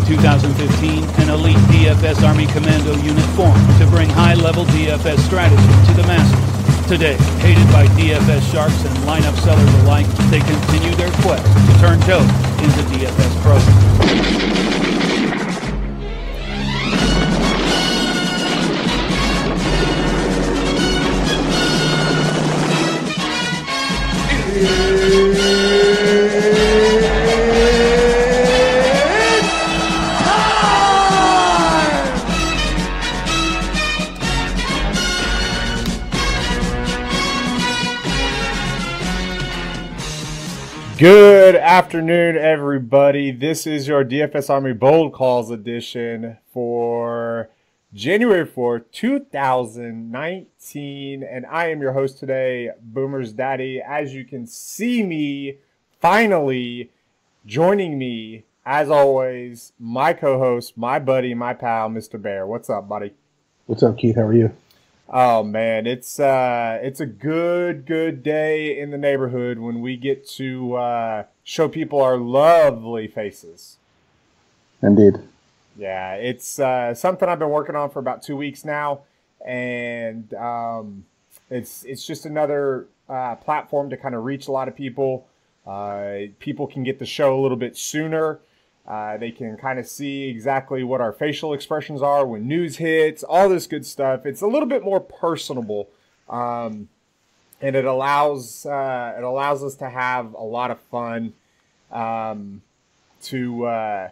2015, an elite DFS Army Commando unit formed to bring high-level DFS strategy to the masses. Today, hated by DFS sharks and lineup sellers alike, they continue their quest to turn dope into DFS pros. Good afternoon, everybody. This is your DFS Army Bold Calls edition for January 4th, 2019. And I am your host today, BoomersDaddy. As you can see me, finally joining me, as always, my co-host, my buddy, my pal, Mr. Bear. What's up, buddy? What's up, Keith? How are you? Oh man, it's a good day in the neighborhood when we get to show people our lovely faces. Indeed. Yeah, it's something I've been working on for about 2 weeks now, and it's just another platform to kind of reach a lot of people. People can get the show a little bit sooner. They can kind of see exactly what our facial expressions are when news hits, all this good stuff. It's a little bit more personable, and it allows us to have a lot of fun, to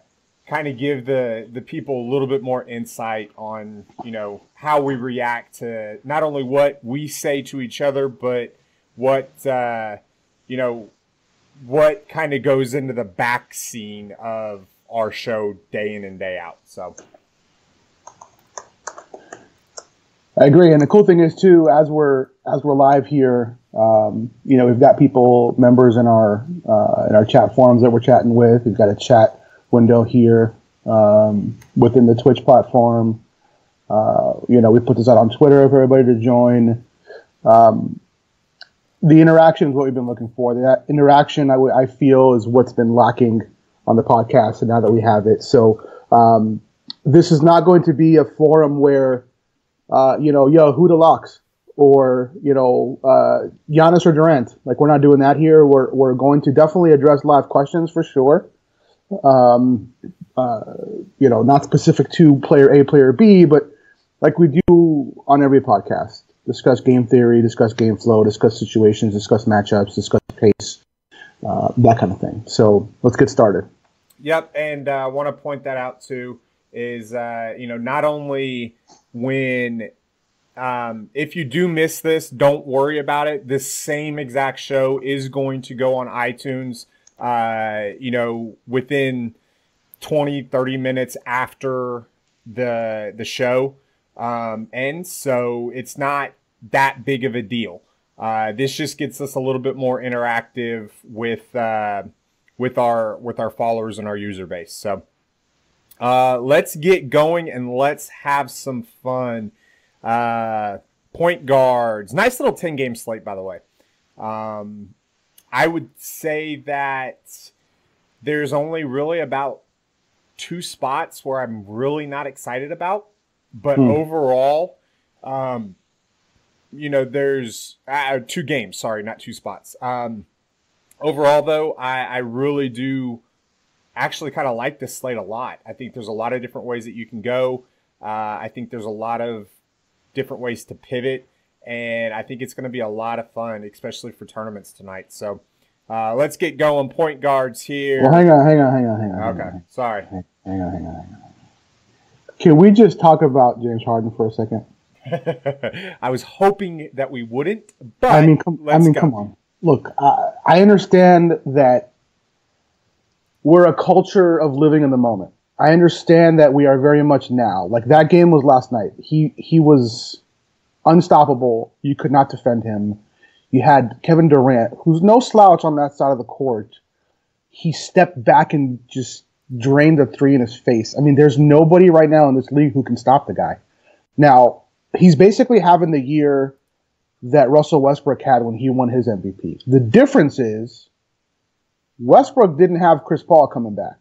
kind of give the people a little bit more insight on, you know, how we react to not only what we say to each other, but what what kind of goes into the back scene of our show day in and day out. So I agree. And the cool thing is too, as we're live here, we've got members in our chat forums that we're chatting with. We've got a chat window here within the Twitch platform. We put this out on Twitter for everybody to join. The interaction is what we've been looking for. That interaction, I feel, is what's been lacking on the podcast, and now that we have it. So this is not going to be a forum where, who the locks? Or, Giannis or Durant. Like, we're not doing that here. We're going to definitely address live questions for sure. Not specific to player A, player B, but like we do on every podcast. Discuss game theory, discuss game flow, discuss situations, discuss matchups, discuss pace, that kind of thing. So let's get started. Yep, and I want to point that out too is, not only when, if you do miss this, don't worry about it. This same exact show is going to go on iTunes, within 20, 30 minutes after the show. And so it's not that big of a deal. This just gets us a little bit more interactive with our followers and our user base. So let's get going and let's have some fun. Point guards, nice little 10-game slate, by the way. I would say that there's only really about 2 spots where I'm really not excited about. But overall, there's 2 games. Sorry, not 2 spots. Overall, though, I really do actually kind of like this slate a lot. I think there's a lot of different ways that you can go. I think there's a lot of different ways to pivot. And I think it's going to be a lot of fun, especially for tournaments tonight. So let's get going. Point guards here. Well, hang on. Okay, sorry. Hang on. Can we just talk about James Harden for a second? I was hoping that we wouldn't, but come on. Look, I understand that we're a culture of living in the moment. I understand that we are very much now. Like, that game was last night. He was unstoppable. You could not defend him. You had Kevin Durant, who's no slouch on that side of the court. He stepped back and just drained the 3 in his face. I mean, there's nobody right now in this league who can stop the guy. Now, he's basically having the year that Russell Westbrook had when he won his MVP. The difference is Westbrook didn't have Chris Paul coming back.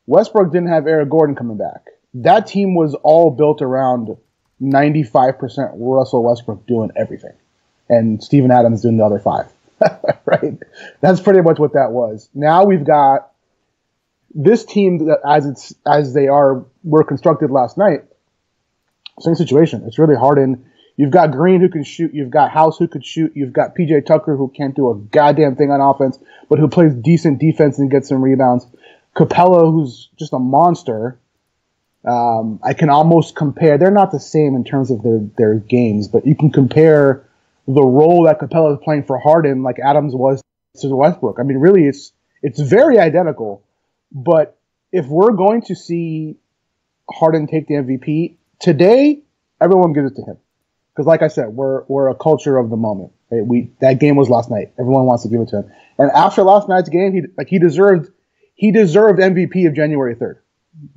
Westbrook didn't have Eric Gordon coming back. That team was all built around 95% Russell Westbrook doing everything, and Steven Adams doing the other 5. Right? That's pretty much what that was. Now we've got this team that were constructed last night. Same situation. It's really Harden. You've got Green who can shoot. You've got House who could shoot. You've got PJ Tucker who can't do a goddamn thing on offense, but who plays decent defense and gets some rebounds. Capella, who's just a monster. I can almost compare. They're not the same in terms of their games, but you can compare the role that Capella is playing for Harden like Adams was to Westbrook. I mean, really, it's very identical. But if we're going to see Harden take the MVP today, everyone gives it to him. Because, like I said, we're a culture of the moment. Right? That game was last night. Everyone wants to give it to him. And after last night's game, he deserved MVP of January 3rd.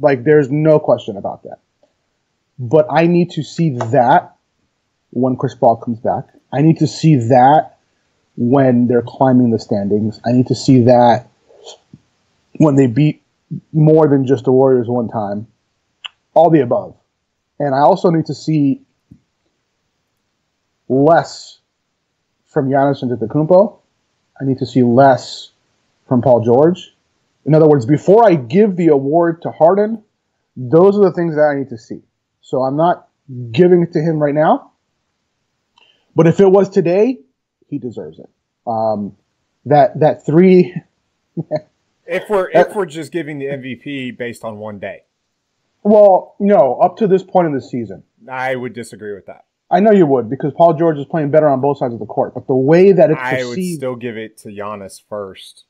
Like, there's no question about that. But I need to see that when Chris Paul comes back. I need to see that when they're climbing the standings. I need to see that when they beat more than just the Warriors one time. All the above. And I also need to see less from Giannis Antetokounmpo. I need to see less from Paul George. In other words, before I give the award to Harden, those are the things that I need to see. So I'm not giving it to him right now. But if it was today, he deserves it. That 3. if we're just giving the MVP based on one day. Well, no, up to this point in the season. I would disagree with that. I know you would, because Paul George is playing better on both sides of the court. But the way that it's perceived, I would still give it to Giannis first.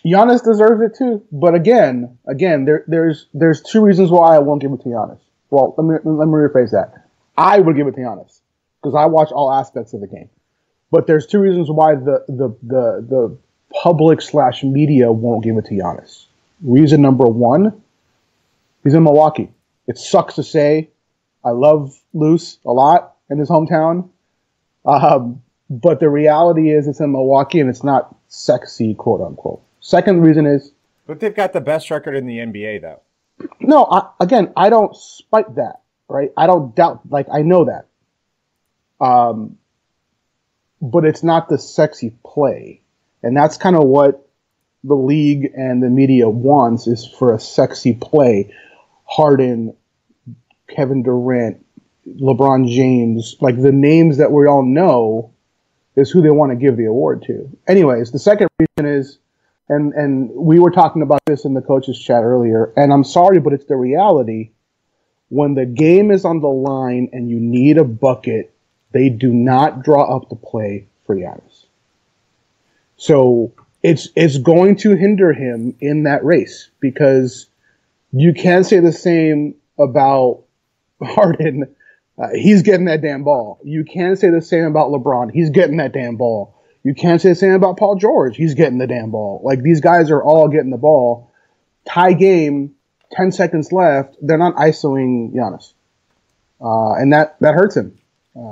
Giannis deserves it too. But again, there's 2 reasons why I won't give it to Giannis. Well, let me rephrase that. I would give it to Giannis because I watch all aspects of the game. But there's 2 reasons why the public / media won't give it to Giannis. Reason number 1, he's in Milwaukee. It sucks to say. I love Luce a lot in his hometown. But the reality is it's in Milwaukee and it's not sexy, quote unquote. Second reason is... But they've got the best record in the NBA, though. No, I don't spite that, right? I don't doubt, I know that. But it's not the sexy play. And that's kind of what the league and the media wants, is for a sexy play. Harden, Kevin Durant, LeBron James, the names that we all know is who they want to give the award to. Anyways, the second reason is, and we were talking about this in the coaches chat earlier, and I'm sorry, but it's the reality. When the game is on the line and you need a bucket, they do not draw up the play for Giannis. So it's going to hinder him in that race, because you can't say the same about Harden. He's getting that damn ball. You can't say the same about LeBron. He's getting that damn ball. You can't say the same about Paul George. He's getting the damn ball. These guys are all getting the ball. Tie game, 10 seconds left. They're not ISOing Giannis. And that hurts him.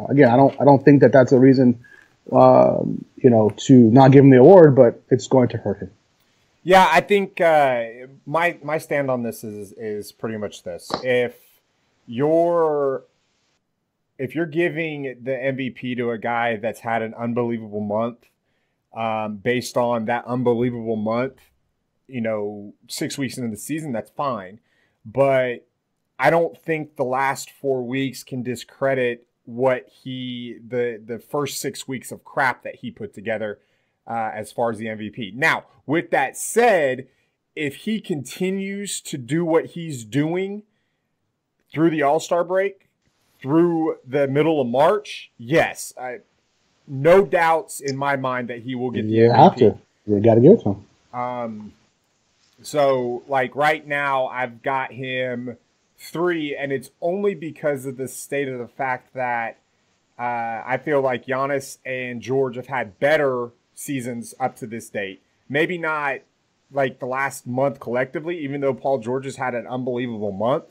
Again, I don't think that that's a reason, to not give him the award, but it's going to hurt him. Yeah, I think my stand on this is pretty much this. If you're giving the MVP to a guy that's had an unbelievable month, based on that unbelievable month, 6 weeks into the season, that's fine. But I don't think the last 4 weeks can discredit what the first 6 weeks of crap that he put together as far as the MVP. Now, with that said, if he continues to do what he's doing through the All-Star break, through the middle of March, yes, no doubts in my mind that he will get the MVP. You have to. You got to give it to him. So, right now, I've got him 3, and it's only because of the state of the fact that I feel like Giannis and George have had better seasons up to this date. Maybe not the last month collectively, even though Paul George has had an unbelievable month.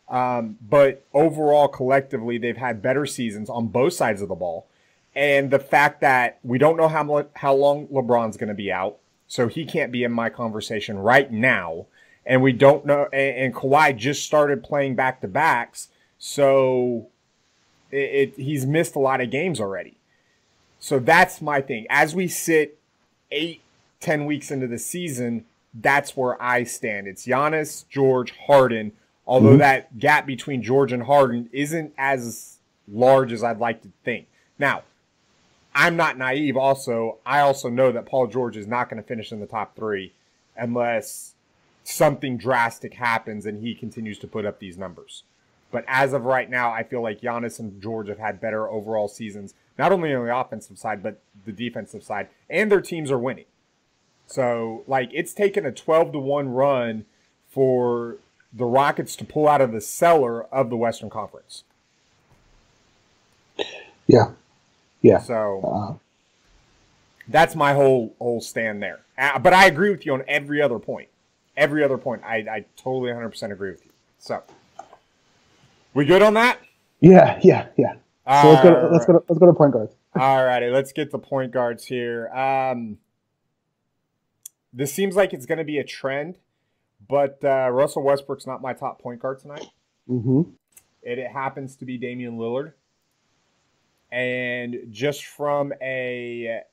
But overall, collectively, they've had better seasons on both sides of the ball. And the fact that we don't know how long LeBron's going to be out, so he can't be in my conversation right now. and we don't know. And Kawhi just started playing back-to-backs, so he's missed a lot of games already. So that's my thing. As we sit 8-10 weeks into the season, that's where I stand. It's Giannis, George, Harden, although that gap between George and Harden isn't as large as I'd like to think. Now, I'm not naive also. I also know that Paul George is not going to finish in the top 3 unless something drastic happens and he continues to put up these numbers. But as of right now, I feel like Giannis and George have had better overall seasons, not only on the offensive side, but the defensive side, and their teams are winning. So, like, it's taken a 12-1 run for the Rockets to pull out of the cellar of the Western Conference. Yeah. Yeah. So, that's my whole stand there. But I agree with you on every other point. Every other point, I totally 100% agree with you. So, we good on that? Yeah. So let's go to point guards. All righty, let's get the point guards here. This seems like it's going to be a trend, but Russell Westbrook's not my top point guard tonight. It happens to be Damian Lillard. And just from a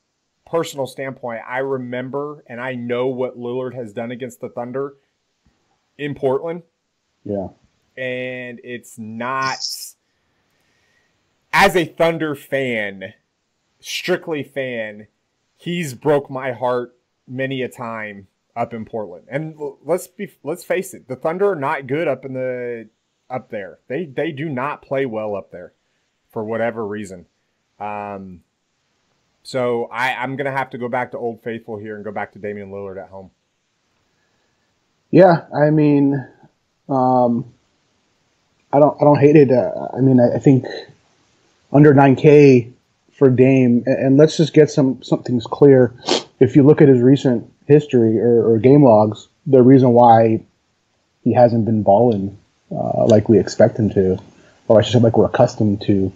personal standpoint, I remember and I know what Lillard has done against the Thunder in Portland. Yeah. And it's not, as a Thunder fan, strictly fan, he's broke my heart many a time up in Portland. And let's face it, the Thunder are not good up there. They do not play well up there for whatever reason. So I'm gonna have to go back to Old Faithful here and go back to Damian Lillard at home. Yeah, I mean, I don't hate it. I mean, I think under 9K for Dame, and let's just get some things clear. If you look at his recent history or game logs, the reason why he hasn't been balling like we expect him to, or I should say like we're accustomed to.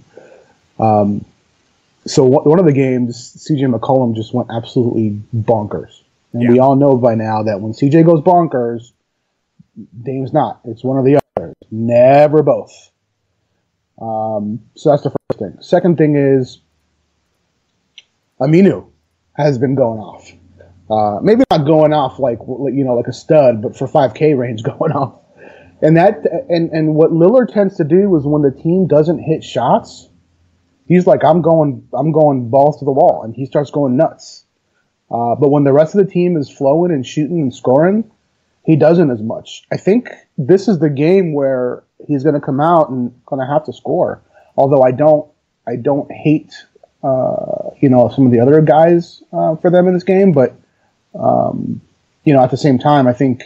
So one of the games, CJ McCollum just went absolutely bonkers. And we all know by now that when CJ goes bonkers, Dame's not. It's one or the other. Never both. So that's the first thing. Second thing is Aminu has been going off. Maybe not going off like a stud, but for 5K range going off. And and what Lillard tends to do is when the team doesn't hit shots, he's like, I'm going balls to the wall, and he starts going nuts. But when the rest of the team is flowing and shooting and scoring, he doesn't as much. I think this is the game where he's going to come out and going to have to score. Although I don't hate some of the other guys for them in this game, but at the same time, I think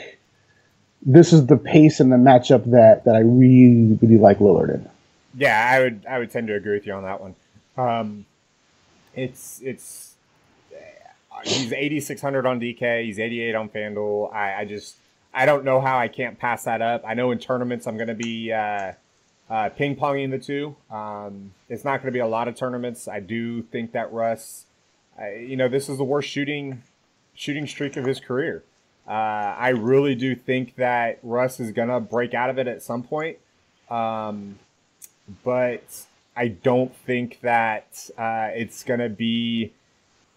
this is the pace and the matchup that I really, really like Lillard in. Yeah, I would tend to agree with you on that one. He's 8,600 on DK. He's 88 on FanDuel. I don't know how I can't pass that up. I know in tournaments I'm going to be ping-ponging the two. It's not going to be a lot of tournaments. I do think that Russ, this is the worst shooting streak of his career. I really do think that Russ is going to break out of it at some point. But I don't think that it's going to be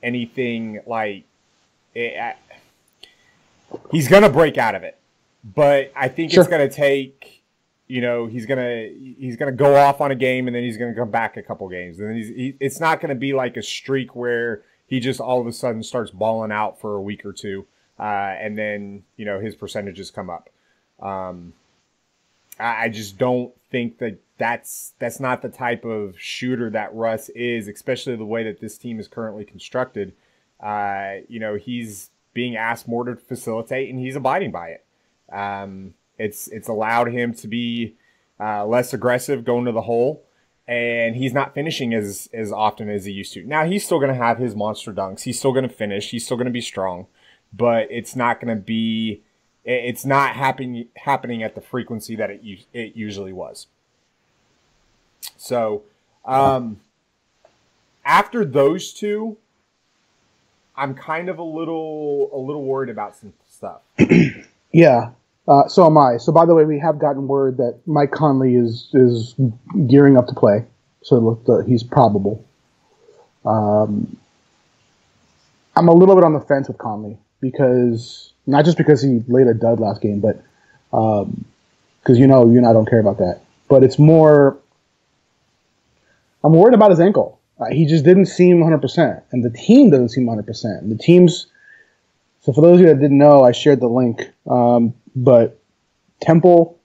anything like it. He's going to break out of it, but I think it's going to take, he's going to go off on a game and then he's going to come back a couple games. And then it's not going to be like a streak where he just all of a sudden starts balling out for a week or two. And then, his percentages come up. I just don't think that's not the type of shooter that Russ is, especially the way that this team is currently constructed. He's being asked more to facilitate, and he's abiding by it. It's allowed him to be less aggressive going to the hole, and he's not finishing as often as he used to. Now, he's still going to have his monster dunks. He's still going to finish. He's still going to be strong, but it's not going to be – it's not happening at the frequency that it usually was. So, after those two, I'm kind of a little worried about some stuff. Yeah. So am I. So by the way, we have gotten word that Mike Conley is gearing up to play. So he's probable. I'm a little bit on the fence with Conley because not just because he laid a dud last game, but because you and I don't care about that. But it's more, I'm worried about his ankle. He just didn't seem 100%, and the team doesn't seem 100%. And the team's, so for those of you that didn't know, I shared the link. But Temple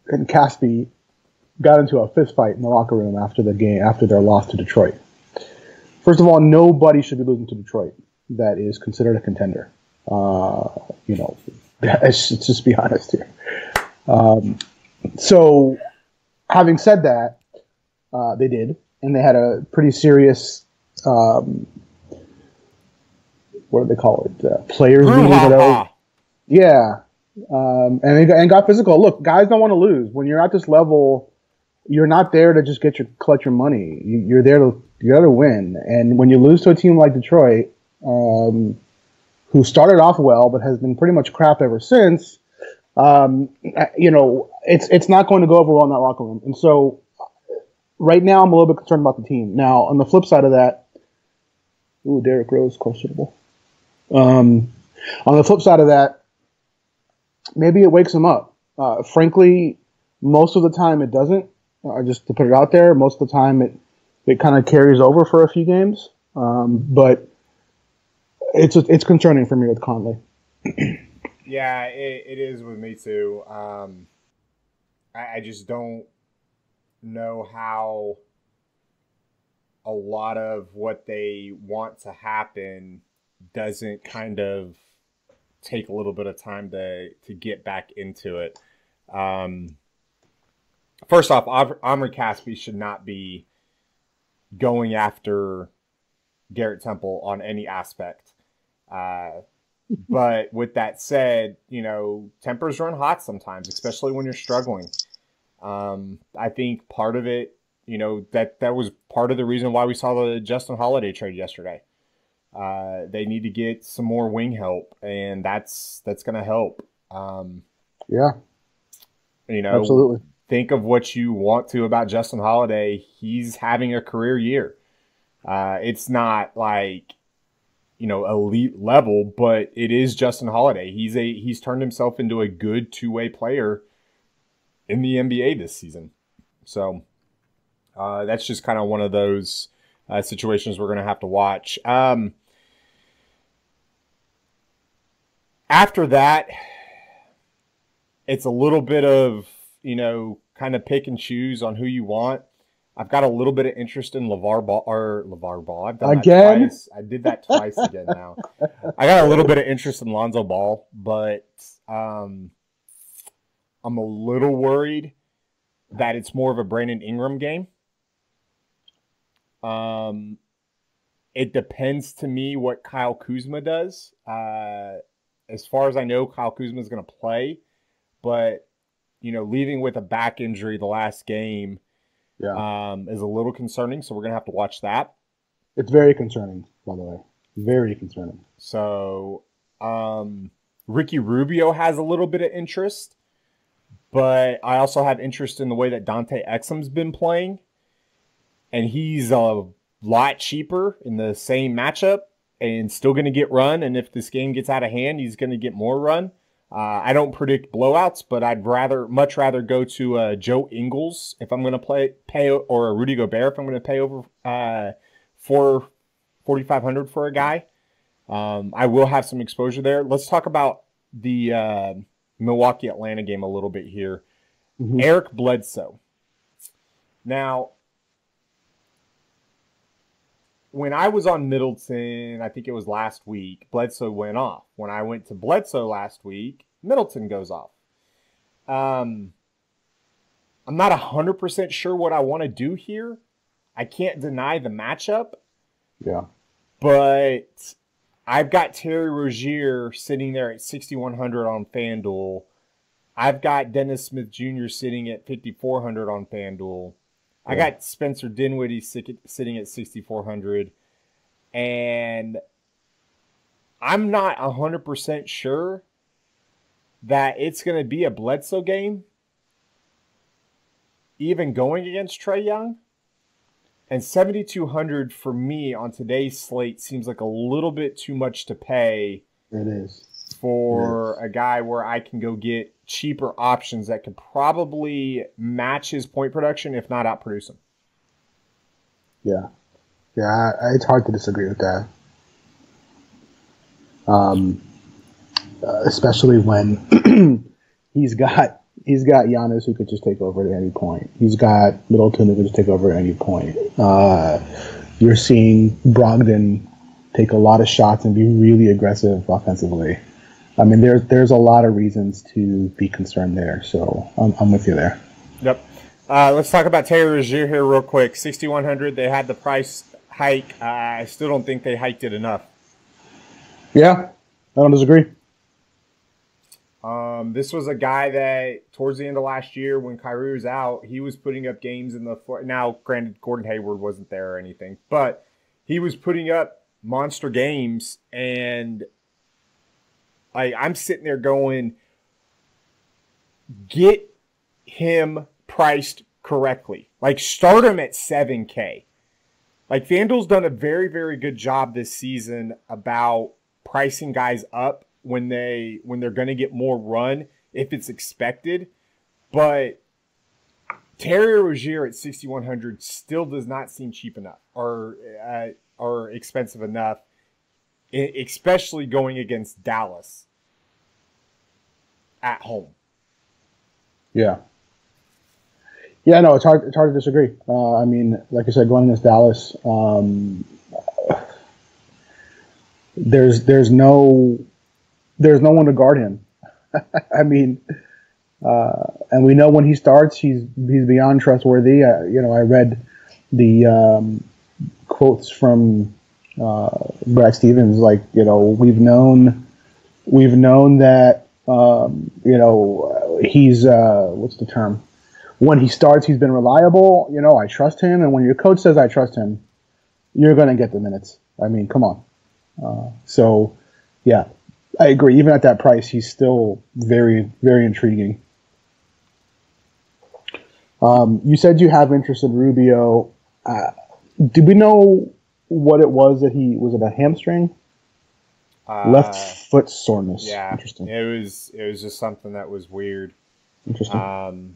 and Caspi got into a fist fight in the locker room after the game, after their loss to Detroit. First of all, nobody should be losing to Detroit that is considered a contender. Let's just be honest here. So, having said that, they did, and they had a pretty serious, what do they call it? Players meeting. Yeah. And got physical. Look, guys don't want to lose. When you're at this level, you're not there to just collect your money. You're there to win. And when you lose to a team like Detroit, who started off well but has been pretty much crap ever since, it's not going to go over well in that locker room. And so, right now, I'm a little bit concerned about the team. Now, on the flip side of that, Derrick Rose questionable. On the flip side of that, maybe it wakes him up. Frankly, most of the time it doesn't. Just to put it out there, most of the time it kind of carries over for a few games. But it's concerning for me with Conley. Yeah, it is with me too. I just don't know how a lot of what they want to happen doesn't kind of take a little bit of time to get back into it. First off, Omri Caspi should not be going after Garrett Temple on any aspect. But with that said, tempers run hot sometimes, especially when you're struggling. I think part of it, that was part of the reason why we saw the Justin Holiday trade yesterday. They need to get some more wing help, and that's going to help. Yeah. Absolutely. Think of what you want to about Justin Holiday. He's having a career year. It's not like, elite level, but it is Justin Holiday. He's turned himself into a good two-way player in the NBA this season. So that's just kind of one of those situations we're going to have to watch. After that, it's a little bit of, kind of pick and choose on who you want. I've got a little bit of interest in LeVar Ball. I've done again? That twice. I did that twice again now. I got a little bit of interest in Lonzo Ball, but I'm a little worried that it's more of a Brandon Ingram game. It depends to me what Kyle Kuzma does. As far as I know, Kyle Kuzma is going to play, but leaving with a back injury the last game is a little concerning. So we're going to have to watch that. It's very concerning, by the way. Very concerning. So Ricky Rubio has a little bit of interest, but I also have interest in the way that Dante Exum's been playing, and he's a lot cheaper in the same matchup and still going to get run. And if this game gets out of hand, he's going to get more run. I don't predict blowouts, but I'd much rather go to Joe Ingles if I'm going to pay, or a Rudy Gobert if I'm going to pay over $4,500 for a guy. I will have some exposure there. Let's talk about the Milwaukee-Atlanta game a little bit here. Mm-hmm. Eric Bledsoe. Now, when I was on Middleton, I think it was last week, Bledsoe went off. When I went to Bledsoe last week, Middleton goes off. I'm not 100% sure what I want to do here. I can't deny the matchup. Yeah. But I've got Terry Rozier sitting there at 6,100 on FanDuel. I've got Dennis Smith Jr. sitting at 5,400 on FanDuel. I got Spencer Dinwiddie sitting at 6,400. And I'm not 100% sure that it's going to be a Bledsoe game, even going against Trae Young. And 7,200 for me on today's slate seems like a little bit too much to pay. It is. For a guy where I can go get cheaper options that could probably match his point production, if not outproduce him. Yeah. Yeah, it's hard to disagree with that. Especially when he's got Giannis who could just take over at any point. He's got Middleton who could just take over at any point. You're seeing Brogdon take a lot of shots and be really aggressive offensively. I mean, there's a lot of reasons to be concerned there. So I'm with you there. Yep. Let's talk about Taylor Rozier here real quick. 6,100. They had the price hike. I still don't think they hiked it enough. Yeah, I don't disagree. This was a guy that towards the end of last year when Kyrie was out, he was putting up games in the – now, granted, Gordon Hayward wasn't there or anything, but he was putting up monster games, and I'm sitting there going, get him priced correctly. Like, start him at 7K. Like, FanDuel's done a very, very good job this season about pricing guys up when they're going to get more run if it's expected. But Terry Rozier at 6,100 still does not seem cheap enough or expensive enough, especially going against Dallas at home. Yeah. Yeah, no, it's hard to disagree. I mean, like I said, going against Dallas, there's no one to guard him. I mean, and we know when he starts, he's beyond trustworthy. I read the quotes from Brad Stevens, like, we've known that he's what's the term? When he starts, he's been reliable. I trust him, and when your coach says I trust him, you're going to get the minutes. I mean, come on. So, yeah, I agree. Even at that price, he's still very, very intriguing. You said you have interest in Rubio. Do we know what it was that was it a hamstring? Left foot soreness. Yeah, interesting. It was just something that was weird. Interesting.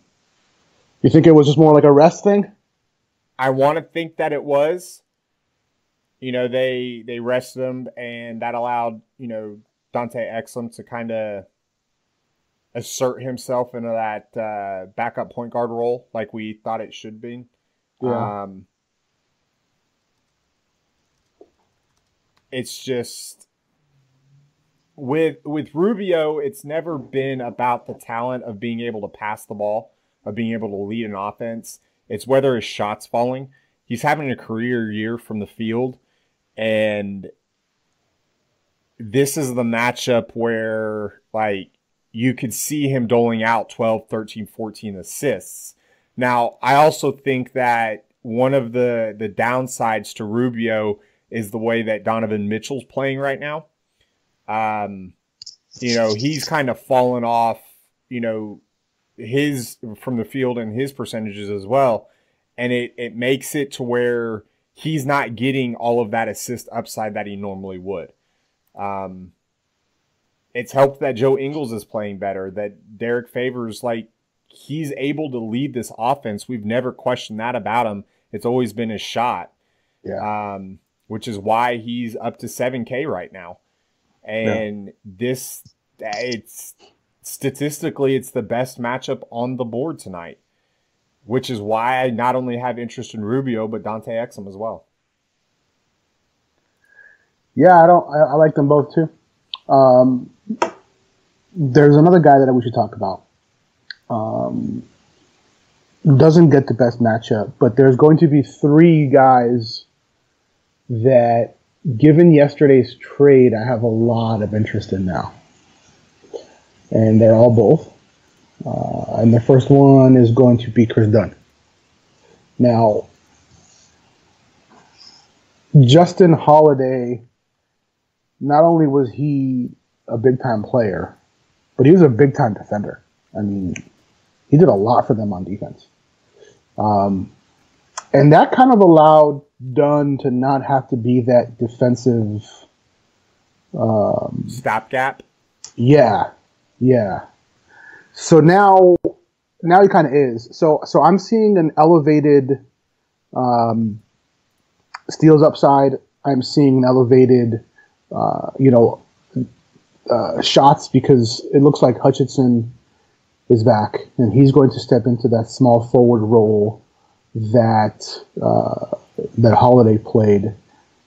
You think it was just more like a rest thing? I want to think that it was. They rested him, and that allowed, Dante Exum to kind of assert himself into that backup point guard role like we thought it should be. Yeah. It's just with Rubio, it's never been about the talent of being able to pass the ball, of being able to lead an offense. It's whether his shot's falling. He's having a career year from the field, and this is the matchup where, like, you could see him doling out 12, 13, 14 assists. Now, I also think that one of the downsides to Rubio is the way that Donovan Mitchell's playing right now. He's kind of fallen off, his from the field and his percentages as well. And it makes it to where he's not getting all of that assist upside that he normally would. It's helped that Joe Ingles is playing better, that Derek Favors, like, he's able to lead this offense. We've never questioned that about him. It's always been his shot. Yeah. Which is why he's up to 7K right now. And it's statistically, it's the best matchup on the board tonight, which is why I not only have interest in Rubio, but Dante Exum as well. Yeah, I like them both too. There's another guy that we should talk about. Doesn't get the best matchup, but there's going to be three guys that, given yesterday's trade, I have a lot of interest in now. And they're all both. And the first one is going to be Chris Dunn. Now, Justin Holiday, not only was he a big-time player, but he was a big time defender. I mean, he did a lot for them on defense. And that kind of allowed Dunn to not have to be that defensive stopgap. Yeah. So now he kind of is. So I'm seeing an elevated steals upside. I'm seeing an elevated, shots, because it looks like Hutchinson is back, and he's going to step into that small forward role that Holiday played.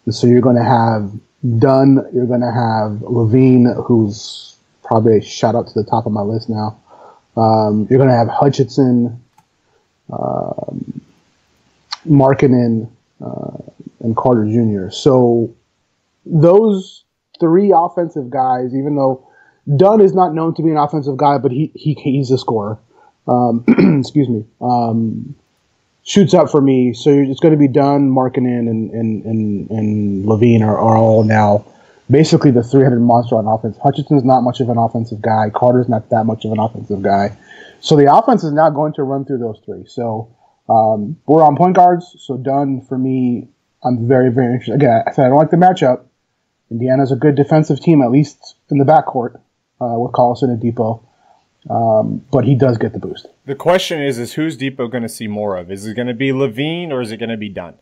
And so you're going to have Dunn, you're going to have Levine, who's probably a shout out to the top of my list now. You're going to have Hutchinson, Markkanen, and Carter Jr. So those three offensive guys, even though Dunn is not known to be an offensive guy, but he's a scorer. Excuse me. Shoots up for me. So it's going to be Dunn, Markkanen, and Levine are all now basically the three-headed monster on offense. Hutchinson's not much of an offensive guy. Carter's not that much of an offensive guy. So the offense is now going to run through those three. So we're on point guards. So Dunn, for me, I'm very, very interested. Again, I said I don't like the matchup. Indiana's a good defensive team, at least in the backcourt, with Collison and Depot. But he does get the boost. The question is who's Depot going to see more of? Is it going to be Levine or is it going to be Dunn?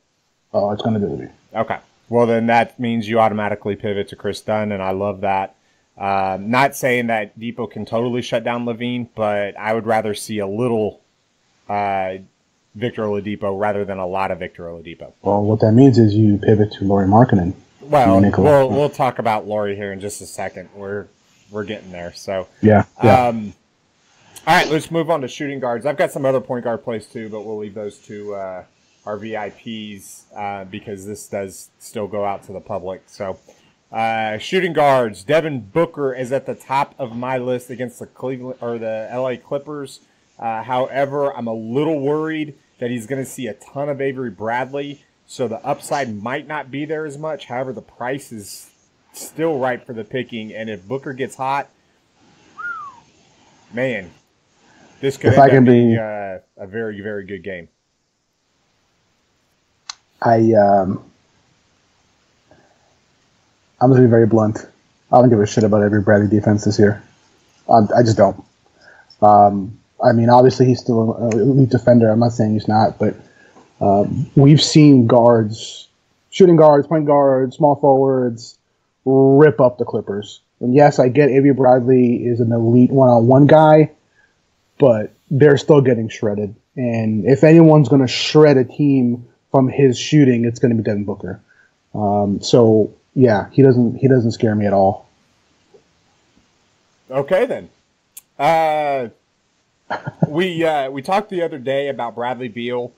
Oh, it's going to be Levine. Okay. Well, then that means you automatically pivot to Chris Dunn, and I love that. Not saying that Depot can totally shut down Levine, but I would rather see a little Victor Oladipo rather than a lot of Victor Oladipo. Well, what that means is you pivot to Lauri Markkanen. Well, we'll talk about Lauri here in just a second. We're getting there. So yeah. All right, let's move on to shooting guards. I've got some other point guard plays too, but we'll leave those to our VIPs because this does still go out to the public. So shooting guards, Devin Booker is at the top of my list against the LA Clippers. However, I'm a little worried that he's going to see a ton of Avery Bradley, so the upside might not be there as much. However, the price is still ripe for the picking, and if Booker gets hot, man, this could end up being a very, very good game. I'm going to be very blunt. I don't give a shit about Avery Bradley defense this year. I just don't. I mean, obviously he's still an elite defender. I'm not saying he's not, but we've seen guards, shooting guards, point guards, small forwards, rip up the Clippers. And yes, I get Avery Bradley is an elite one-on-one guy, but they're still getting shredded. And if anyone's going to shred a team from his shooting, it's going to be Devin Booker. So yeah, he doesn't scare me at all. Okay then. We talked the other day about Bradley Beal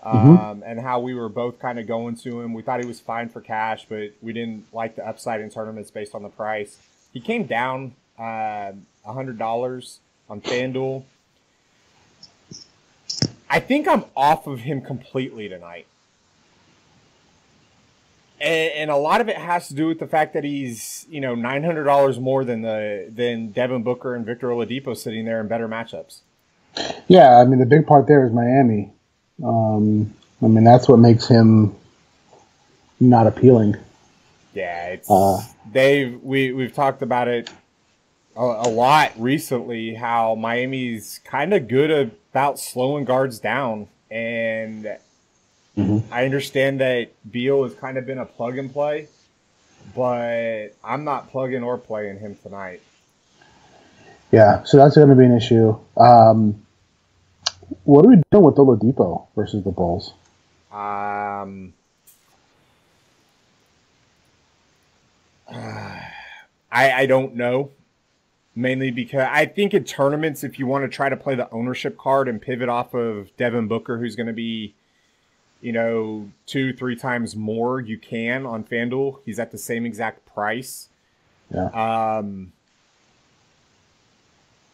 and how we were both kind of going to him. We thought he was fine for cash, but we didn't like the upside in tournaments based on the price. He came down $100 on FanDuel. I think I'm off of him completely tonight. And a lot of it has to do with the fact that he's, $900 more than Devin Booker and Victor Oladipo sitting there in better matchups. Yeah, I mean, the big part there is Miami. I mean, that's what makes him not appealing. Yeah, it's we've talked about it a lot recently, how Miami's kind of good about slowing guards down, and I understand that Beal has kind of been a plug and play, but I'm not plugging or playing him tonight. Yeah, so that's going to be an issue. What are we doing with Oladipo versus the Bulls? I don't know. Mainly because I think in tournaments, if you want to try to play the ownership card and pivot off of Devin Booker, who's going to be, 2-3 times more, you can on FanDuel. He's at the same exact price. Yeah.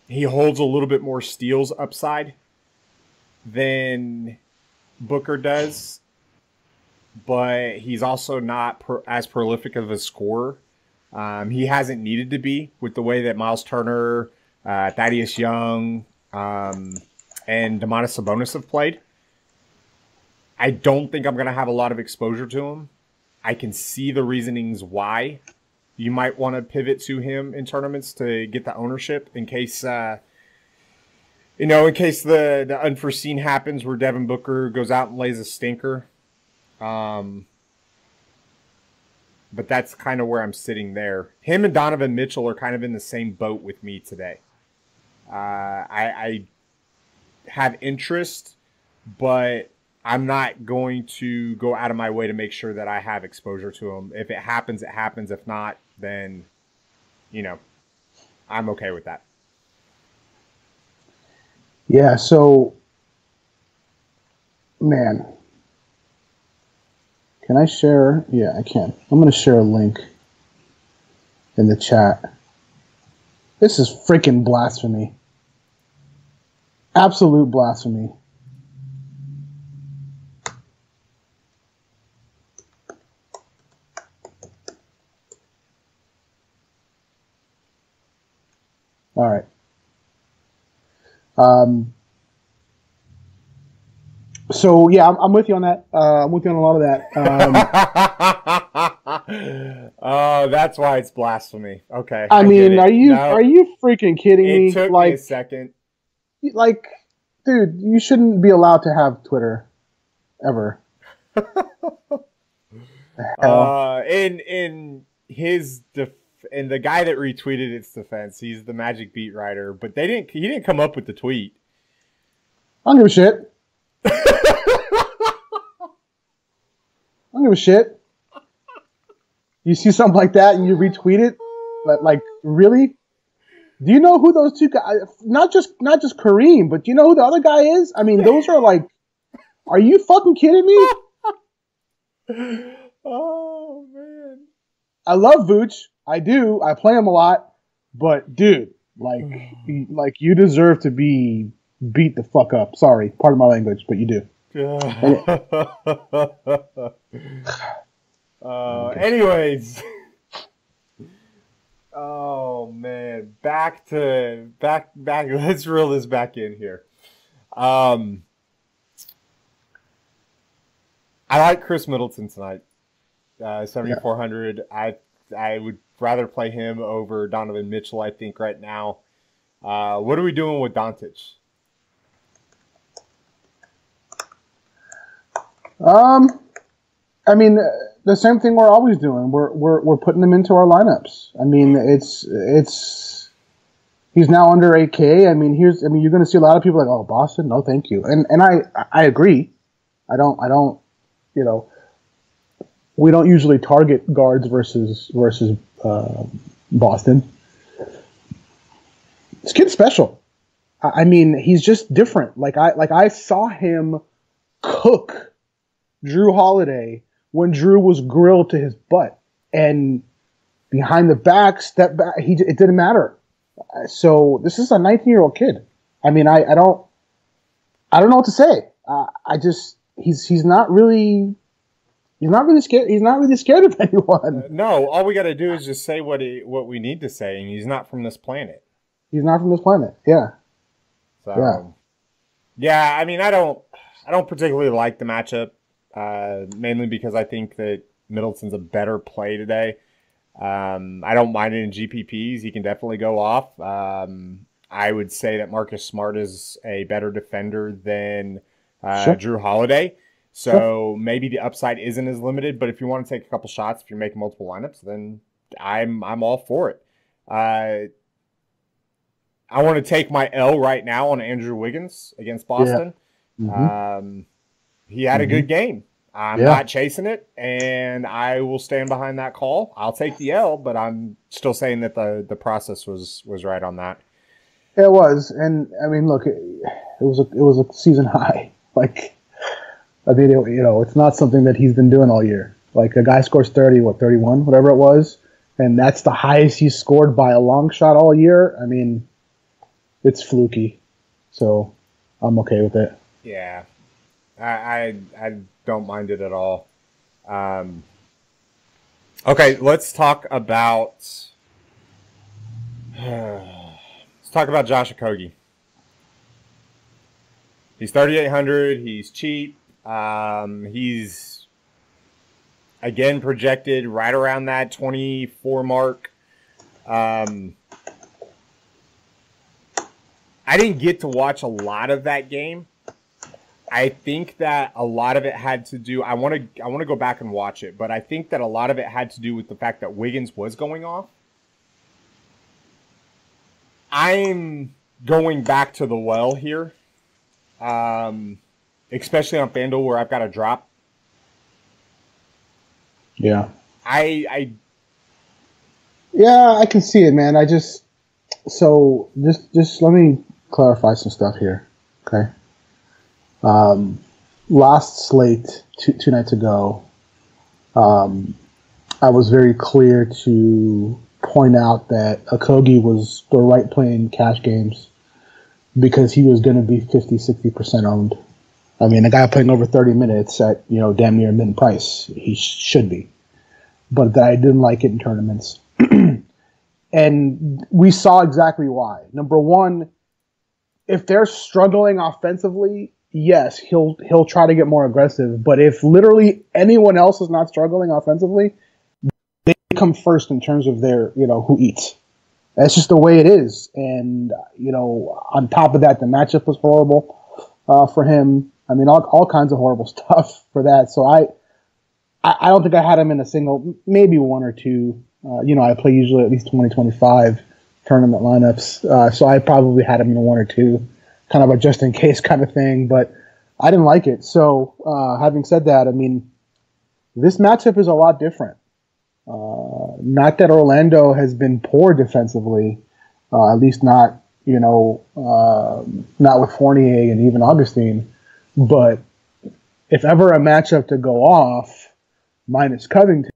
He holds a little bit more steals upside than Booker does, but he's also not as prolific of a scorer. He hasn't needed to be with the way that Miles Turner, Thaddeus Young, and Domantas Sabonis have played. I don't think I'm going to have a lot of exposure to him. I can see the reasonings why you might want to pivot to him in tournaments to get the ownership in case, in case the unforeseen happens where Devin Booker goes out and lays a stinker. But that's kind of where I'm sitting there. Him and Donovan Mitchell are kind of in the same boat with me today. I have interest, but I'm not going to go out of my way to make sure that I have exposure to him. If it happens, it happens. If not, then, I'm okay with that. Yeah, so, man, can I share? Yeah, I can. I'm going to share a link in the chat. This is freaking blasphemy. Absolute blasphemy. All right. So yeah, I'm with you on that. I'm with you on a lot of that. Oh, that's why it's blasphemy. Okay. I mean, are you freaking kidding me? It took me a second. Like, dude, you shouldn't be allowed to have Twitter ever. In his and the guy that retweeted its defense, he's the Magic beat writer, but he didn't come up with the tweet. I don't give a shit. I don't give a shit. You see something like that and you retweet it? Like, really? Do you know who those two guys? Not just Kareem, but do you know who the other guy is? I mean, those are like. Are you fucking kidding me? Oh man! I love Vooch. I do. I play him a lot, but dude, like you deserve to be beat the fuck up. Sorry, pardon my language, but you do. Anyways. Oh man, back. Let's reel this back in here. I like Chris Middleton tonight. 7,400. I would rather play him over Donovan Mitchell, I think, right now. What are we doing with Doncic? I mean, the same thing we're always doing. We're putting him into our lineups. I mean, it's he's now under 8K. I mean, you're going to see a lot of people like, oh, Boston, no, thank you. And I agree. I don't. We don't usually target guards versus Boston. This kid's special. I mean, he's just different. Like I saw him cook Drew Holiday when Drew was grilled to his butt, and behind the back, step back, it didn't matter. So this is a 19-year-old kid. I mean, I don't know what to say. He's not really scared. He's not really scared of anyone. No, all we got to do is just say what we need to say, and he's not from this planet. He's not from this planet. Yeah. So, yeah. I mean, I don't particularly like the matchup, mainly because I think that Middleton's a better play today. I don't mind it in GPPs. He can definitely go off. I would say that Marcus Smart is a better defender than Drew Holiday. So maybe the upside isn't as limited, but if you want to take a couple shots, if you're making multiple lineups, then I'm all for it. I want to take my L right now on Andrew Wiggins against Boston. Yeah. Mm-hmm. He had a good game. I'm not chasing it, and I will stand behind that call. I'll take the L, but I'm still saying that the process was right on that. It was, and I mean, look, it was a season high. Like, I mean, it's not something that he's been doing all year. Like, a guy scores 31, whatever it was, and that's the highest he's scored by a long shot all year. I mean, it's fluky, so I'm okay with it. Yeah, I don't mind it at all. Okay, let's talk about talk about Josh Okogie. He's 3,800. He's cheap. He's, again, projected right around that 24 mark. I didn't get to watch a lot of that game. I think that a lot of it had to do. I want to go back and watch it, but I think that a lot of it had to do with the fact that Wiggins was going off. I'm going back to the well here, especially on Fanduel where I've got a drop. Yeah. Yeah, I can see it, man. Just let me clarify some stuff here, okay? Last slate, two nights ago, I was very clear to point out that Okogie was the right play in cash games because he was going to be 50, 60% owned. I mean, a guy playing over 30 minutes at, damn near min price, he should be. But that I didn't like it in tournaments. And we saw exactly why. Number one, if they're struggling offensively, yes, he'll try to get more aggressive. But if literally anyone else is not struggling offensively, they come first in terms of their, who eats. That's just the way it is. And, on top of that, the matchup was horrible for him. I mean, all kinds of horrible stuff for that. So I don't think I had him in a single, maybe one or two. I play usually at least 20, 25 tournament lineups. So I probably had him in one or two, kind of a just in case kind of thing. But I didn't like it. So having said that, I mean, this matchup is a lot different. Not that Orlando has been poor defensively, at least not, not with Fournier and even Augustine. But if ever a matchup to go off, minus Covington,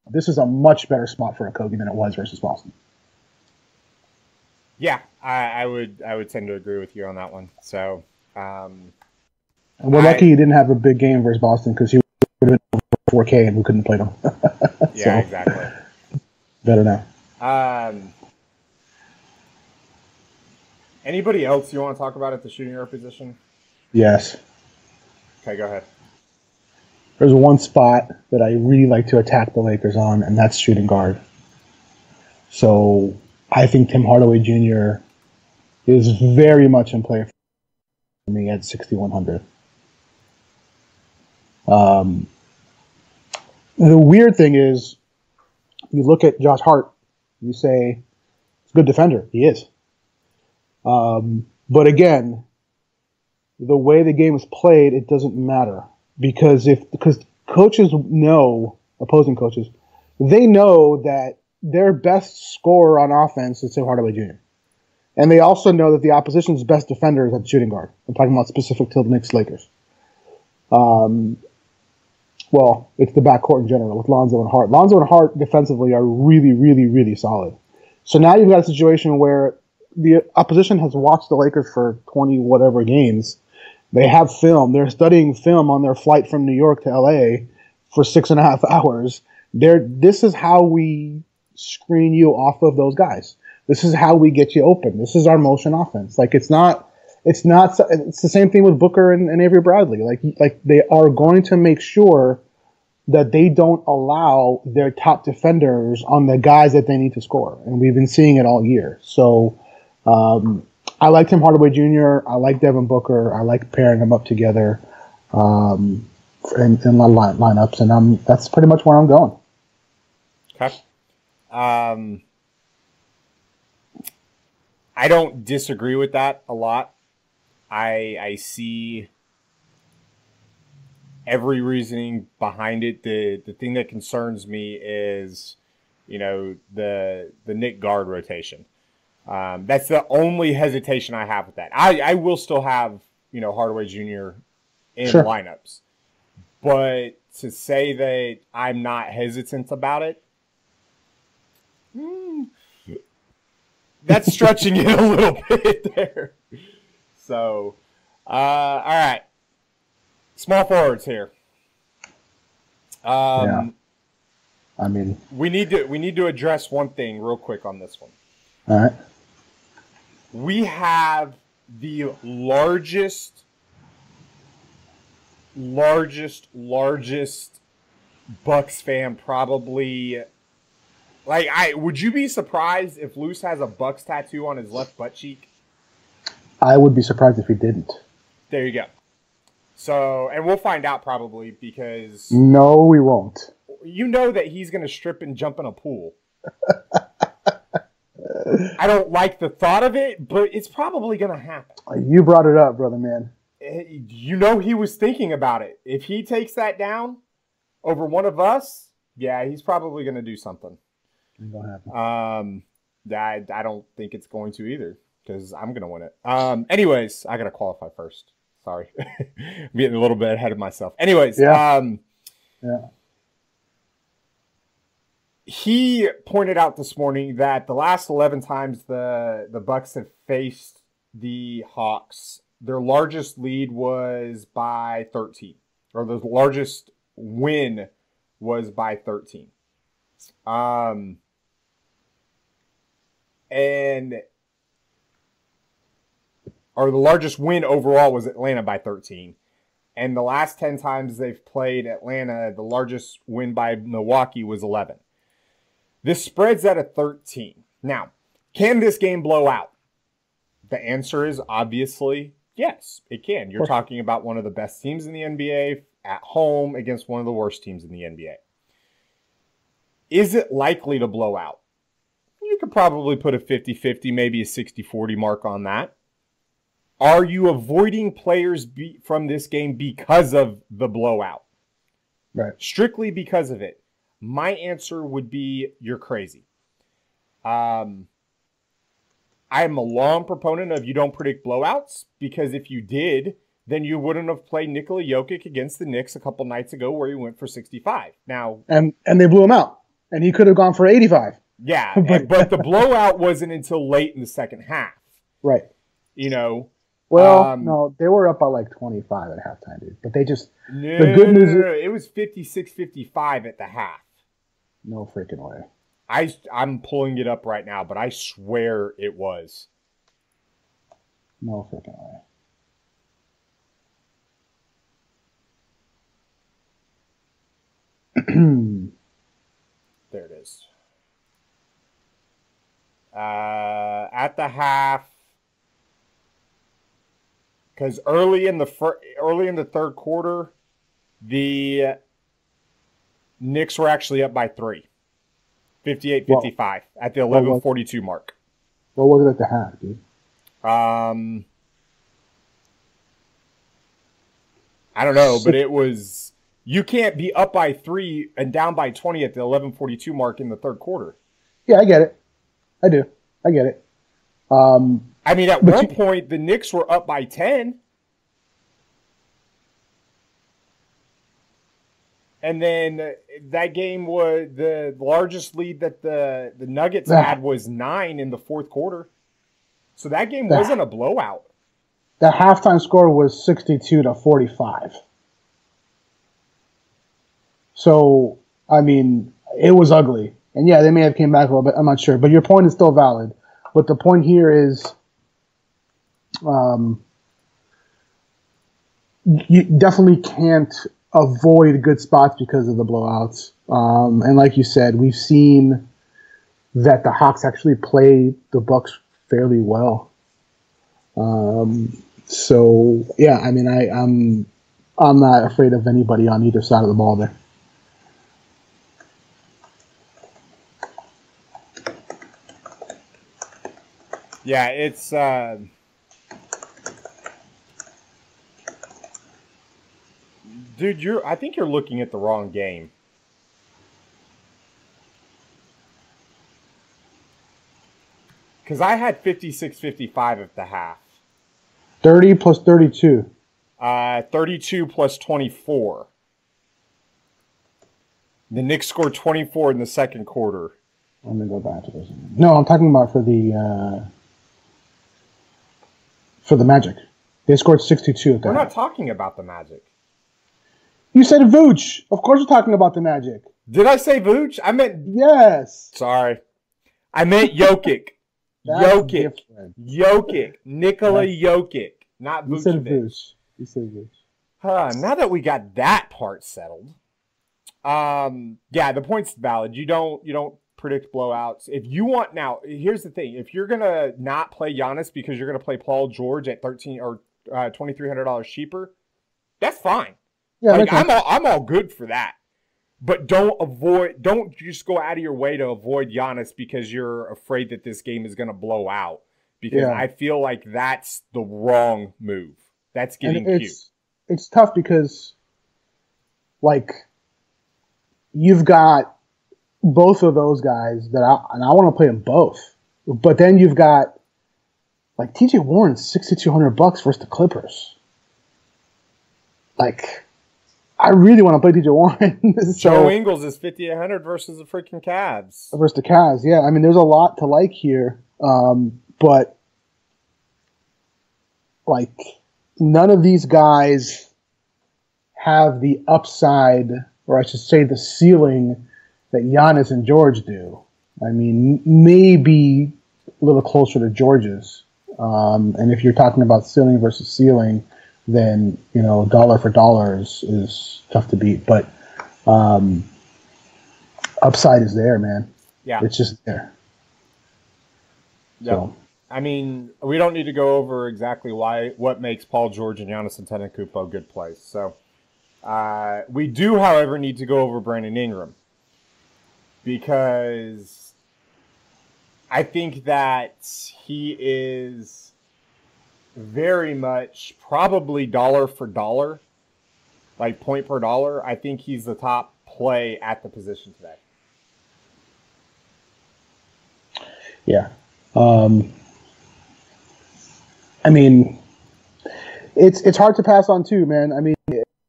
this is a much better spot for Okogie than it was versus Boston. Yeah, I would tend to agree with you on that one. So, and we're lucky he didn't have a big game versus Boston because he would have been over 4K and we couldn't play him. Yeah, exactly. Better now. Anybody else you want to talk about at the shooting guard position? Yes. Okay, go ahead. There's one spot that I really like to attack the Lakers on, and that's shooting guard. So I think Tim Hardaway Jr. is very much in play for me at 6,100. The weird thing is, you look at Josh Hart, you say, he's a good defender. He is. But again, the way the game is played, it doesn't matter. Because coaches know, opposing coaches, they know that their best scorer on offense is Tim Hardaway Jr. And they also know that the opposition's best defender is at shooting guard. I'm talking about specific to the Knicks Lakers. Well, it's the backcourt in general with Lonzo and Hart. Lonzo and Hart defensively are really, really, really solid. So now you've got a situation where the opposition has watched the Lakers for 20 whatever games. They have film. They're studying film on their flight from New York to LA for 6.5 hours. This is how we screen you off of those guys. This is how we get you open. This is our motion offense. Like it's the same thing with Booker and Avery Bradley. Like they are going to make sure that they don't allow their top defenders on the guys that they need to score. And we've been seeing it all year. So, I like Tim Hardaway Jr. I like Devin Booker. I like pairing them up together in lineups, and that's pretty much where I'm going. Okay. I don't disagree with that a lot. I see every reasoning behind it. The thing that concerns me is, the Nick guard rotation. That's the only hesitation I have with that. I will still have, Hardaway Jr. in sure. lineups. But to say that I'm not hesitant about it, that's stretching it a little bit there. So, all right. Small forwards here. Yeah. I mean, we need to address one thing real quick on this one. All right. We have the largest Bucks fan probably. Would you be surprised if Luce has a Bucks tattoo on his left butt cheek? I would be surprised if he didn't. There you go. So, and we'll find out probably because... No, we won't. You know that he's going to strip and jump in a pool. I don't like the thought of it, but it's probably going to happen. You brought it up, brother man. You know he was thinking about it. If he takes that down over one of us, yeah, he's probably going to do something. Ain't gonna happen. I don't think it's going to either because I'm going to win it. Anyways, I got to qualify first. Sorry. I'm getting a little bit ahead of myself. Anyways, yeah. He pointed out this morning that the last 11 times the Bucks have faced the Hawks, their largest lead was by 13, or the largest win was by 13. Or the largest win overall was Atlanta by 13. And the last 10 times they've played Atlanta, the largest win by Milwaukee was 11. This spread's at a 13. Now, can this game blow out? The answer is obviously yes, it can. You're talking about one of the best teams in the NBA at home against one of the worst teams in the NBA. Is it likely to blow out? You could probably put a 50-50, maybe a 60-40 mark on that. Are you avoiding players from this game because of the blowout? Right. Strictly because of it. My answer would be you're crazy. I'm a long proponent of you don't predict blowouts because if you did, then you wouldn't have played Nikola Jokic against the Knicks a couple nights ago where he went for 65. Now, and they blew him out, and he could have gone for 85. Yeah, but the blowout wasn't until late in the second half. Right. You know. Well, no, they were up by like 25 at halftime, dude. But they just no, the good news is it was 56-55 at the half. No freaking way. I'm pulling it up right now, but I swear it was. No freaking way. There it is. At the half, because early in the third quarter, the Knicks were actually up by 3. 58-55 at the 11:42 mark. What was it at the half, dude? I don't know, but it was. You can't be up by 3 and down by 20 at the 11:42 mark in the third quarter. Yeah, I get it. I do. I get it. I mean, at one point, the Knicks were up by 10. And then that game was the largest lead that the Nuggets had was 9 in the fourth quarter. So that game wasn't a blowout. The halftime score was 62-45. So, I mean, it was ugly. And yeah, they may have came back a little bit. I'm not sure. But your point is still valid. But the point here is you definitely can't avoid good spots because of the blowouts. And like you said, we've seen that the Hawks actually play the Bucks fairly well. So yeah, I mean, I'm not afraid of anybody on either side of the ball there. Yeah, it's dude, I think you're looking at the wrong game. Because I had 56-55 at the half. 30 plus 32. 32 plus 24. The Knicks scored 24 in the second quarter. Let me go back to this. No, I'm talking about for the Magic. They scored 62 at that. We're not talking about the Magic. You said Vooch. Of course we're talking about the Magic. Did I say Vooch? I meant... Yes. Sorry. I meant Jokic. Jokic. Nikola Jokic. Not You said Vucevic. Vuce. Now that we got that part settled, yeah, the point's valid. You don't predict blowouts. If you want, now here's the thing: if you're gonna not play Giannis because you're gonna play Paul George at $1,300 or $2,300 cheaper, that's fine. Yeah, like, I'm all good for that. But don't just go out of your way to avoid Giannis because you're afraid that this game is gonna blow out. Because I feel like that's the wrong move. That's getting cute. It's tough because, like, you've got both of those guys and I want to play them both. But then you've got, like, TJ Warren, $6,200 versus the Clippers. Like, I really want to play TJ Warren. Joe Ingles is $5,800 versus the freaking Cavs. Versus the Cavs, yeah. I mean, there's a lot to like here. But, like, none of these guys have the upside, or I should say the ceiling, that Giannis and George do. I mean, maybe a little closer to George's. And if you're talking about ceiling versus ceiling, then, you know, dollar for dollar is tough to beat. But upside is there, man. Yeah. It's just there. Yeah. So. I mean, we don't need to go over exactly what makes Paul George and Giannis Antetokounmpo a good plays. So we do, however, need to go over Brandon Ingram, because I think that he is very much probably dollar for dollar, like point per dollar. I think he's the top play at the position today. Yeah. I mean, it's hard to pass on too, man. I mean,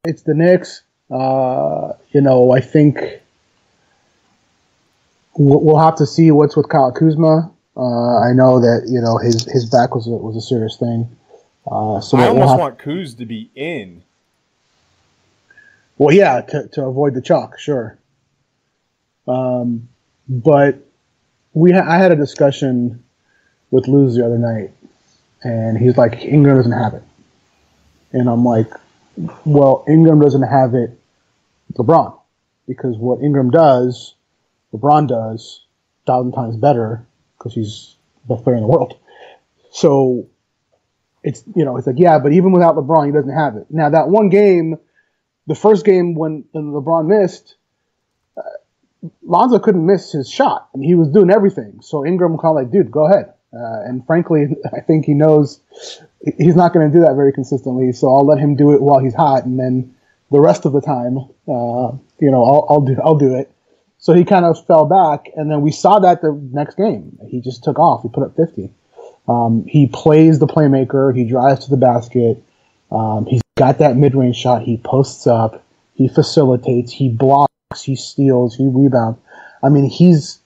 it's the Knicks. You know, I think we'll have to see what's with Kyle Kuzma. I know that, you know, his back was a serious thing. So I almost want Kuz to be in. Well, yeah, to avoid the chalk, sure. But I had a discussion with Luz the other night, and he's like, Ingram doesn't have it. And I'm like, well, Ingram doesn't have it with LeBron, because what Ingram does, LeBron does 1,000 times better, because he's the best player in the world. So it's, you know, it's like, yeah, but even without LeBron, he doesn't have it. Now, that one game, the first game when LeBron missed, Lonzo couldn't miss his shot. I mean, he was doing everything. So Ingram kind of like, dude, go ahead. And frankly, I think he knows he's not going to do that very consistently. So I'll let him do it while he's hot, and then the rest of the time, you know, I'll do it. So he kind of fell back, and then we saw that the next game. He just took off. He put up 50. He plays the playmaker. He drives to the basket. He's got that mid-range shot. He posts up. He facilitates. He blocks. He steals. He rebounds. I mean, he's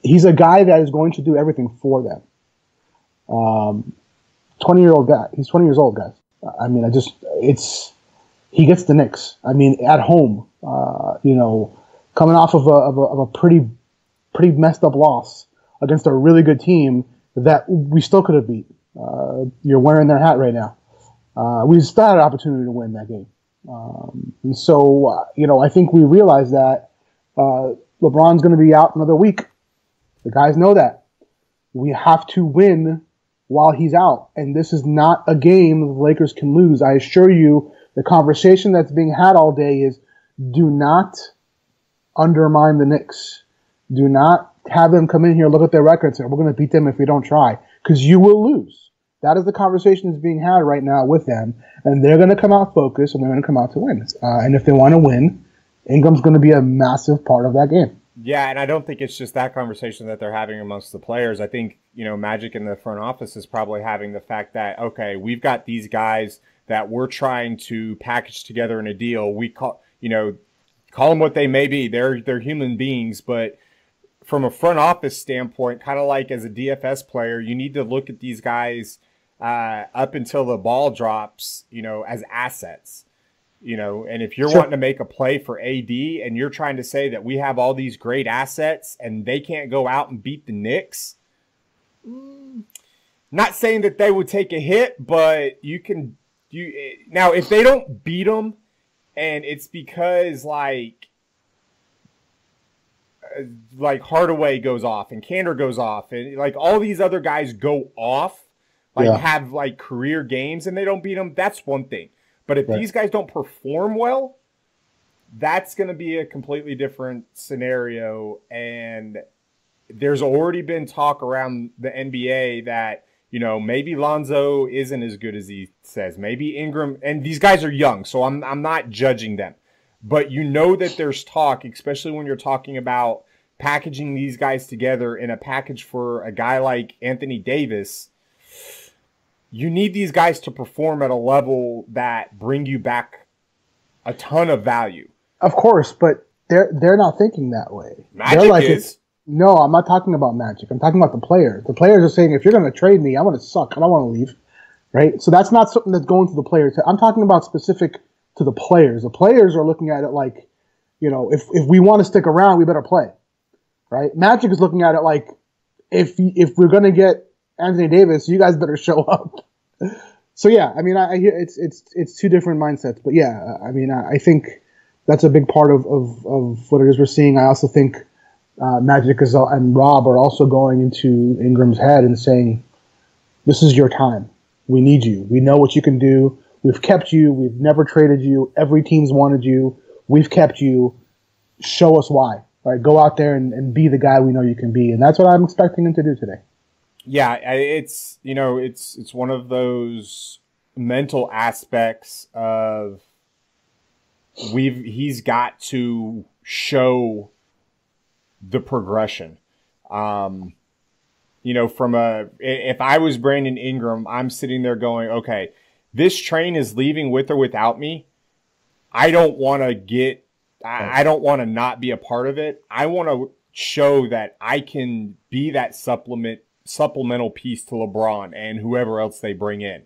a guy that is going to do everything for them. 20-year-old guy. He's 20 years old, guys. I mean, he gets the Knicks. I mean, at home, you know, coming off of a pretty messed up loss against a really good team that we still could have beat. You're wearing their hat right now. We still had an opportunity to win that game. And so, you know, I think we realize that LeBron's going to be out another week. The guys know that. We have to win while he's out. And this is not a game the Lakers can lose. I assure you, the conversation that's being had all day is, do not undermine the Knicks. Do not have them come in here, look at their records, and we're going to beat them if we don't try. Because you will lose. That is the conversation that's being had right now with them. And they're going to come out focused, and they're going to come out to win. And if they want to win, Ingram's going to be a massive part of that game. Yeah, and I don't think it's just that conversation that they're having amongst the players. I think, you know, Magic in the front office is probably having the fact that, okay, we've got these guys that we're trying to package together in a deal. We call them what they may be. They're human beings, but from a front office standpoint, kind of like as a DFS player, you need to look at these guys up until the ball drops, you know, as assets. You know, and if you're wanting to make a play for AD and you're trying to say that we have all these great assets and they can't go out and beat the Knicks, Not saying that they would take a hit, but now if they don't beat them, and it's because like Hardaway goes off and Cantor goes off and like all these other guys go off, have like career games and they don't beat them, that's one thing. But if these guys don't perform well, that's going to be a completely different scenario. And there's already been talk around the NBA that, maybe Lonzo isn't as good as he says. Maybe Ingram, and these guys are young, so I'm not judging them. But that there's talk, especially when you're talking about packaging these guys together in a package for a guy like Anthony Davis. You need these guys to perform at a level that bring you back a ton of value. Of course, but they're not thinking that way. Magic is. No, I'm not talking about Magic. I'm talking about the players. The players are saying, if you're going to trade me, I'm going to suck. I don't want to leave. Right? So that's not something that's going to the players. I'm talking about specific to the players. The players are looking at it like, if we want to stick around, we better play. Right? Magic is looking at it like, if we're going to get Anthony Davis, you guys better show up. So yeah, I mean, I hear it's two different mindsets, but yeah, I mean, I think that's a big part of what it is we're seeing. I also think Magic and Rob are also going into Ingram's head and saying, this is your time. We need you. We know what you can do. We've kept you. We've never traded you. Every team's wanted you. We've kept you. Show us why. Right? Go out there and be the guy we know you can be. And that's what I'm expecting him to do today. Yeah, it's it's one of those mental aspects of he's got to show the progression. If I was Brandon Ingram, I'm sitting there going, okay, this train is leaving with or without me. I don't want to not be a part of it. I want to show that I can be that supplemental piece to LeBron and whoever else they bring in.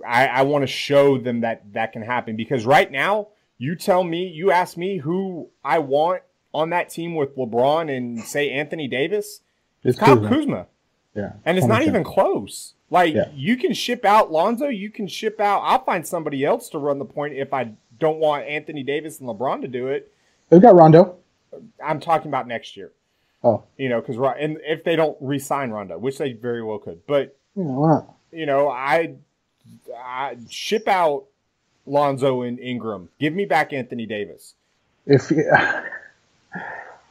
I want to show them that can happen, because right now you ask me who I want on that team with LeBron and say Anthony Davis, it's Kyle Kuzma. Yeah. And it's 100%. Not even close. You can ship out Lonzo, I'll find somebody else to run the point if I don't want Anthony Davis and LeBron to do it. They've got Rondo. I'm talking about next year. Oh. Because and if they don't re-sign Rondo, which they very well could. But, I ship out Lonzo and Ingram. Give me back Anthony Davis.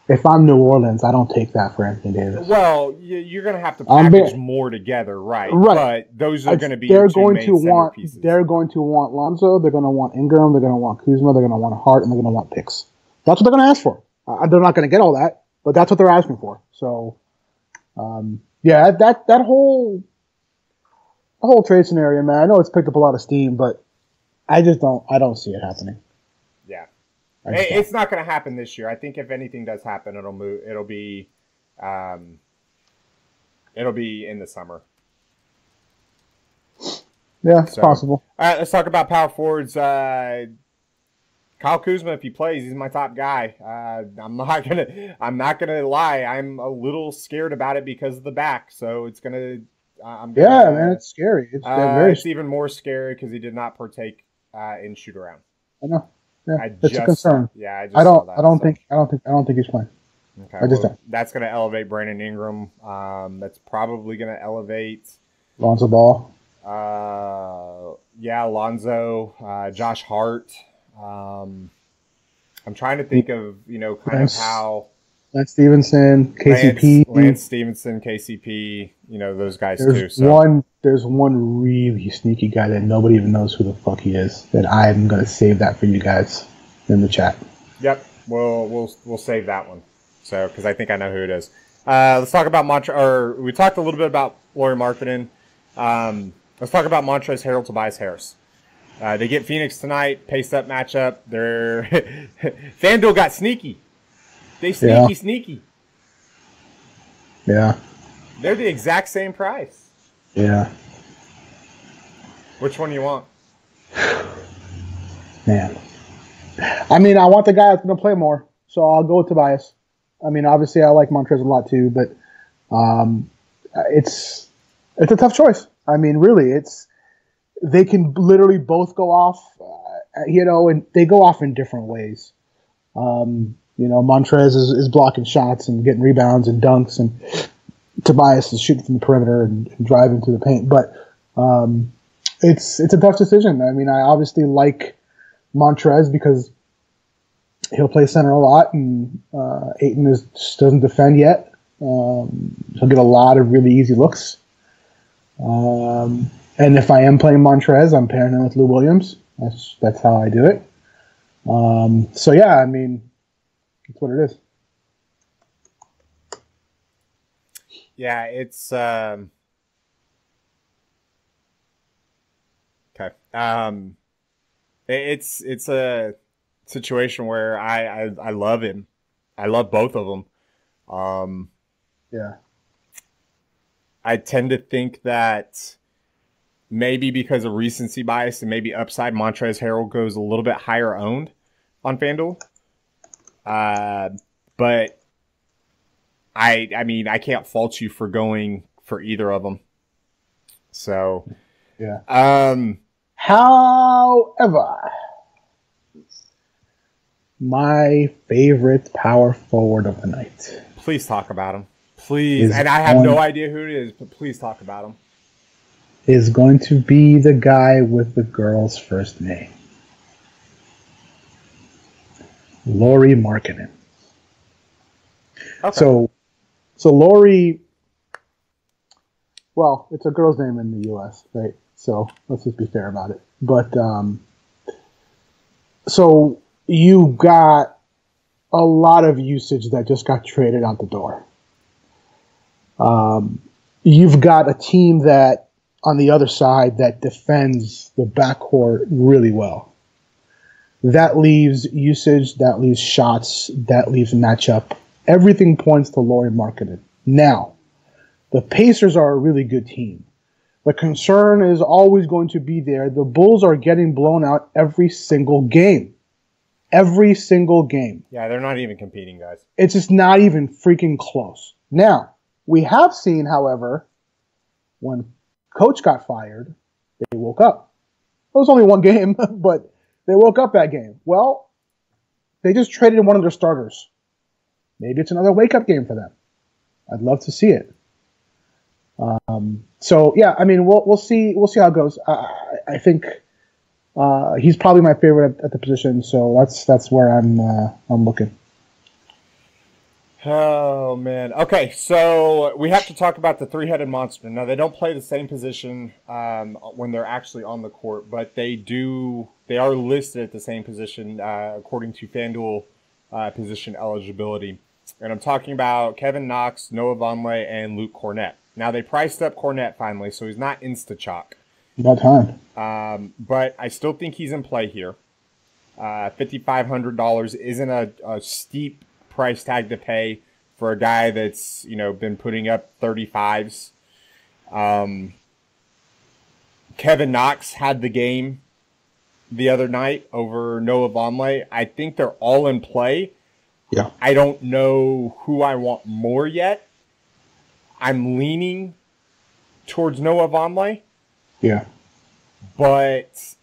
If I'm New Orleans, I don't take that for Anthony Davis. Well, you're going to have to package more together, right? Right. But those are going to be your two main centerpieces. They're going to want Lonzo. They're going to want Ingram. They're going to want Kuzma. They're going to want Hart, and they're going to want picks. That's what they're going to ask for. They're not going to get all that, but that's what they're asking for. So, that whole trade scenario, man. I know it's picked up a lot of steam, but I don't see it happening. Yeah. It's not going to happen this year. I think if anything does happen, it'll be in the summer. Yeah, it's possible. All right, let's talk about power forwards. Kyle Kuzma, if he plays, he's my top guy. I'm not gonna lie. I'm a little scared about it because of the back. So it's man, it's scary. It's even more scary because he did not partake in shoot around. I know. Yeah, it's a concern. Yeah, I don't think he's playing. Okay, I just don't. That's going to elevate Brandon Ingram. That's probably going to elevate Lonzo Ball. Lonzo, Josh Hart. I'm trying to think of how Lance Stevenson, KCP, Lance Stevenson, KCP. Those guys too. So. There's one really sneaky guy that nobody even knows who the fuck he is. That I'm gonna save that for you guys in the chat. Yep, we'll save that one. So because I think I know who it is. Let's talk about we talked a little bit about Lauri Markkanen. Let's talk about Montrezl Harrell, Tobias Harris. They get Phoenix tonight. Pace up matchup. FanDuel got sneaky. They sneaky. Yeah. They're the exact same price. Yeah. Which one do you want? Man. I mean, I want the guy that's going to play more, so I'll go with Tobias. I mean, obviously, I like Montrezl a lot too, but it's a tough choice. I mean, really, they can literally both go off, and they go off in different ways. Montrez is blocking shots and getting rebounds and dunks, and Tobias is shooting from the perimeter and driving to the paint. But it's a tough decision. I mean, I obviously like Montrez because he'll play center a lot, and Ayton just doesn't defend yet. He'll get a lot of really easy looks. And if I am playing Montrez, I'm pairing him with Lou Williams. That's how I do it. So yeah, I mean, that's what it is. Yeah, it's okay. It's a situation where I love him. I love both of them. Yeah. I tend to think that maybe because of recency bias and maybe upside, Montrezl Harrell goes a little bit higher owned on FanDuel. But I mean, I can't fault you for going for either of them. So, yeah. However, my favorite power forward of the night. Please talk about him. Please. And I have no idea who it is, but please talk about him. Is going to be the guy with the girl's first name. Lauri Markkanen. Okay. So Lauri, well, it's a girl's name in the U.S., right? So let's just be fair about it. But so you got a lot of usage that just got traded out the door. You've got a team that on the other side that defends the backcourt really well. That leaves usage, that leaves shots, that leaves matchup. Everything points to Lauri Markkanen. Now, the Pacers are a really good team. The concern is always going to be there. The Bulls are getting blown out every single game. Every single game. Yeah, they're not even competing, guys. It's just not even freaking close. Now, we have seen, however, when Coach got fired, they woke up. It was only one game, but they woke up that game. Well, they just traded one of their starters. Maybe it's another wake-up game for them. I'd love to see it. So yeah, I mean, we'll see how it goes. I think he's probably my favorite at the position, so that's where I'm looking. Oh man. Okay, so we have to talk about the three-headed monster. Now they don't play the same position when they're actually on the court, but they are listed at the same position according to FanDuel position eligibility. And I'm talking about Kevin Knox, Noah Vonleh, and Luke Cornett. Now they priced up Cornett finally, so he's not insta-chalk. About time. But I still think he's in play here. $5,500 isn't a steep price tag to pay for a guy that's been putting up 35s. Kevin Knox had the game the other night over Noah Vonleh. I think they're all in play. Yeah. I don't know who I want more yet. I'm leaning towards Noah Vonleh. Yeah. But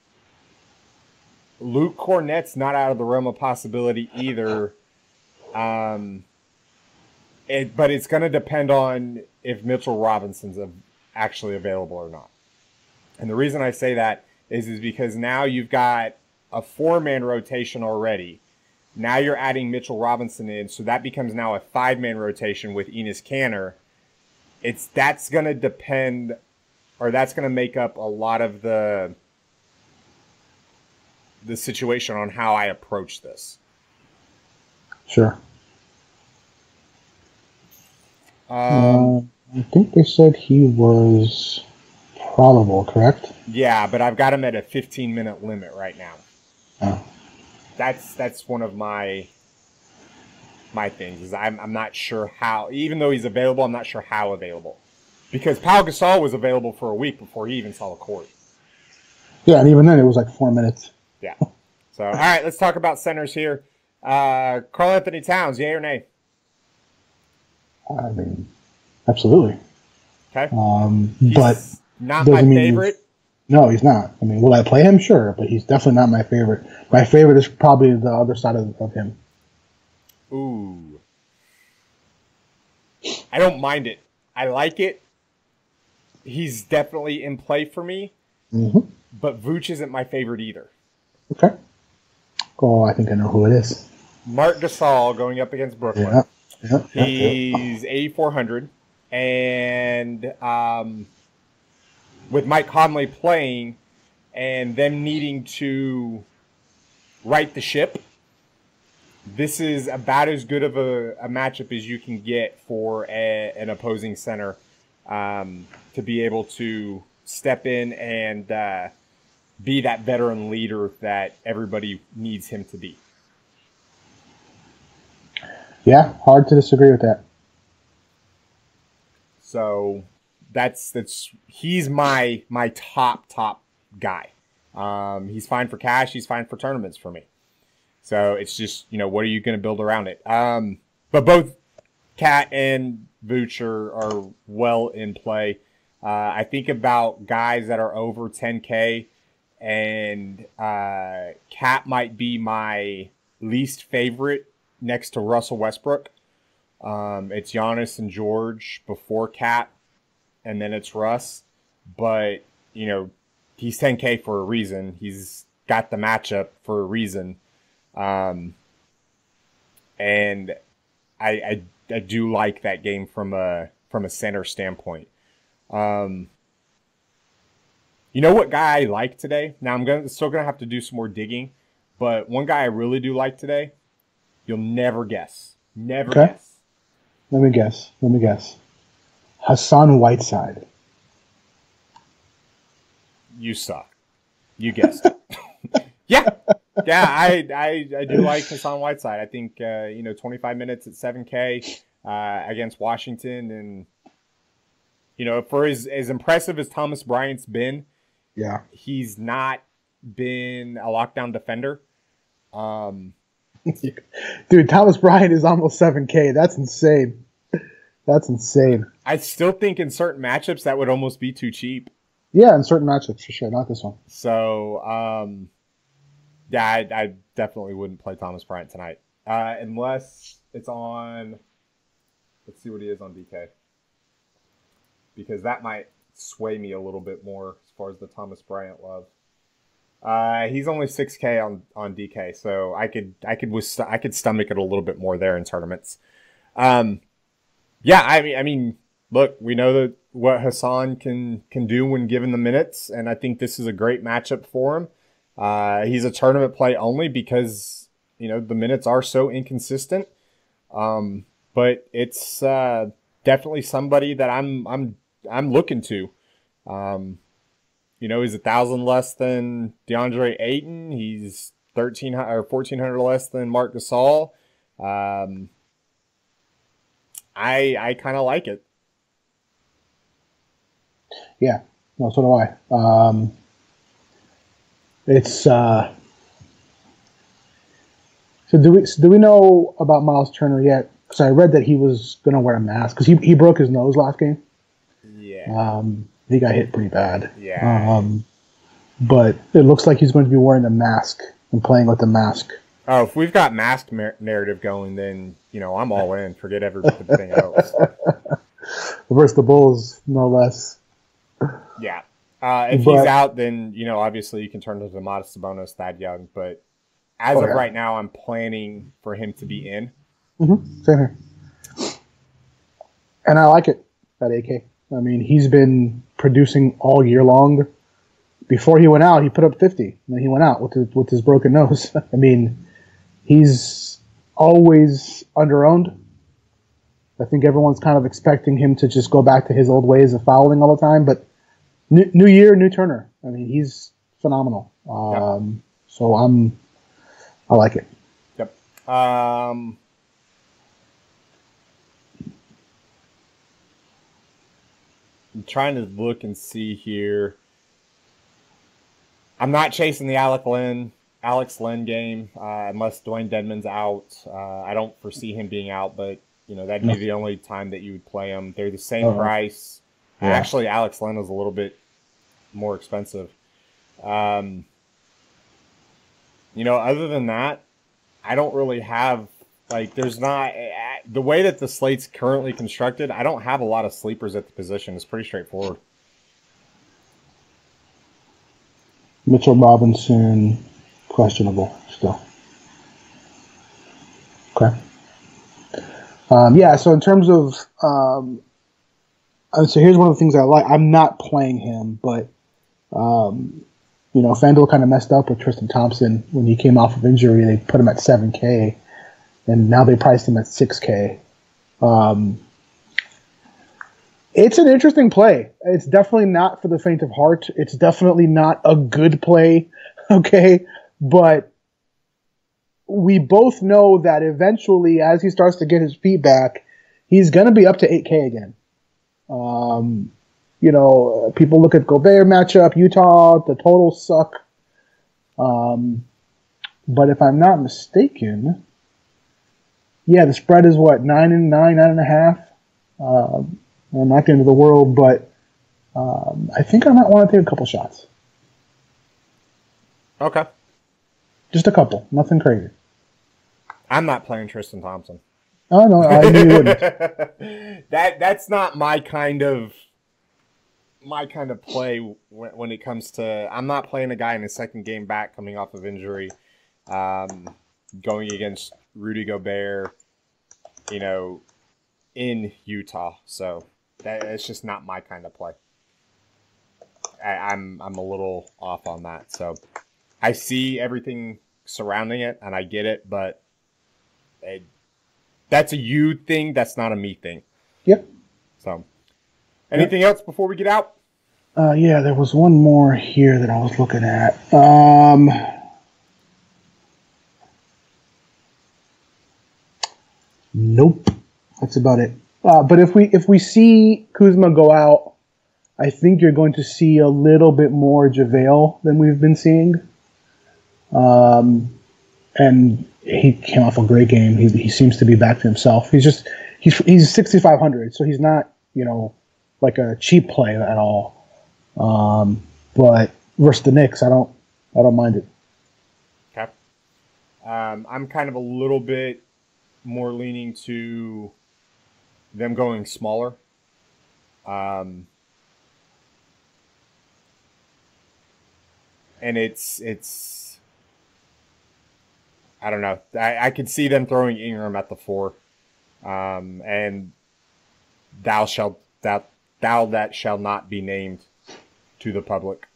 Luke Cornett's not out of the realm of possibility either. But it's going to depend on if Mitchell Robinson's actually available or not. And the reason I say that is because now you've got a 4-man rotation already. Now you're adding Mitchell Robinson in, so that becomes now a 5-man rotation with Enes Kanter. That's going to depend, or that's going to make up a lot of the situation on how I approach this. Sure. I think they said he was probable, correct? Yeah, but I've got him at a 15-minute limit right now. Oh. That's one of my things is I'm not sure how, even though he's available, I'm not sure how available. Because Pau Gasol was available for a week before he even saw the court. Yeah, and even then it was like 4 minutes. Yeah. So, all right, let's talk about centers here. Karl Anthony Towns, yay or nay? I mean, absolutely. Okay. But not my favorite. No, he's not. I mean, will I play him? Sure, but he's definitely not my favorite. My favorite is probably the other side of him. Ooh. I don't mind it. I like it. He's definitely in play for me. Mm-hmm. But Vooch isn't my favorite either. Okay. Oh, I think I know who it is. Mark Gasol going up against Brooklyn. Yeah. He's 8,400. And with Mike Conley playing and them needing to right the ship, this is about as good of a matchup as you can get for an opposing center to be able to step in and be that veteran leader that everybody needs him to be. Yeah, hard to disagree with that. So he's my top guy. He's fine for cash. He's fine for tournaments for me. So it's just, what are you going to build around it? But both Cat and Vooch are well in play. I think about guys that are over 10K, and Cat might be my least favorite next to Russell Westbrook. It's Giannis and George before Cat, and then it's Russ. But, he's 10K for a reason. He's got the matchup for a reason. And I do like that game from a center standpoint. You know what guy I like today? Now I'm still gonna have to do some more digging, but one guy I really do like today, you'll never guess. Never guess. Let me guess. Hassan Whiteside. You suck. You guessed it. Yeah. Yeah, I do like Hassan Whiteside. I think 25 minutes at 7K against Washington, and for as impressive as Thomas Bryant's been, yeah, he's not been a lockdown defender. Dude, Thomas Bryant is almost 7K. That's insane. I still think in certain matchups that would almost be too cheap. Yeah, in certain matchups for sure, not this one. So, yeah, I definitely wouldn't play Thomas Bryant tonight. Unless it's on, let's see what he is on DK. Because that might sway me a little bit more as far as the Thomas Bryant love. He's only 6K on DK, so I could stomach it a little bit more there in tournaments. Yeah, I mean, look, we know that what Hassan can do when given the minutes, and I think this is a great matchup for him. He's a tournament play only because the minutes are so inconsistent. But it's definitely somebody that I'm looking to. He's 1,000 less than DeAndre Ayton. He's 1,300 or 1,400 less than Marc Gasol. I kind of like it. Yeah, no, so do I. So do we know about Miles Turner yet? Because I read that he was going to wear a mask because he broke his nose last game. Yeah. He got hit pretty bad. Yeah. But it looks like he's going to be wearing a mask and playing with the mask. Oh, if we've got mask narrative going, then I'm all in. Forget everything else. Versus the Bulls, no less. Yeah. If he's out, then obviously you can turn to Domantas Sabonis, Thad Young. But as of right now, I'm planning for him to be in. Mm-hmm. Same here. And I like it at AK. I mean, he's been producing all year long. Before he went out, he put up 50. And then he went out with his broken nose. I mean, he's always underowned. I think everyone's kind of expecting him to just go back to his old ways of fouling all the time. But new year, new Turner. I mean, he's phenomenal. So I like it. Yep. I'm trying to look and see here. I'm not chasing the Alex Len game unless Dwayne Dedman's out. I don't foresee him being out, but that'd be the only time that you would play him. They're the same price. Yeah. Actually, Alex Len is a little bit more expensive. Other than that, I don't really have, there's not, the way that the slate's currently constructed, I don't have a lot of sleepers at the position. It's pretty straightforward. Mitchell Robinson, questionable still. Okay. So in terms of, so here's one of the things I like. I'm not playing him, but, FanDuel kind of messed up with Tristan Thompson when he came off of injury. They put him at 7K, and now they priced him at 6K. It's an interesting play. It's definitely not for the faint of heart. It's definitely not a good play, okay? But we both know that eventually, as he starts to get his feet back, he's going to be up to 8K again. People look at Gobert matchup, Utah, the totals suck. But if I'm not mistaken, the spread is what, 9 and 9, 9.5. Not the end of the world, but I think I might want to take a couple shots. Okay. Just a couple, nothing crazy. I'm not playing Tristan Thompson. Oh no, I knew you wouldn't. That's not my kind of play when it comes to. I'm not playing a guy in his second game back coming off of injury, going against Rudy Gobert, in Utah. So it's just not my kind of play. I'm a little off on that. So I see everything surrounding it and I get it, but that's a you thing. That's not a me thing. Yep. So anything else before we get out? There was one more here that I was looking at. Nope. That's about it. But if we see Kuzma go out, I think you're going to see a little bit more JaVale than we've been seeing. And he came off a great game. He seems to be back to himself. He's 6,500, so he's not like a cheap play at all. But versus the Knicks, I don't mind it. Okay. I'm kind of a little bit more leaning to them going smaller. And it's I don't know. I could see them throwing Ingram at the 4. And thou that shall not be named to the public.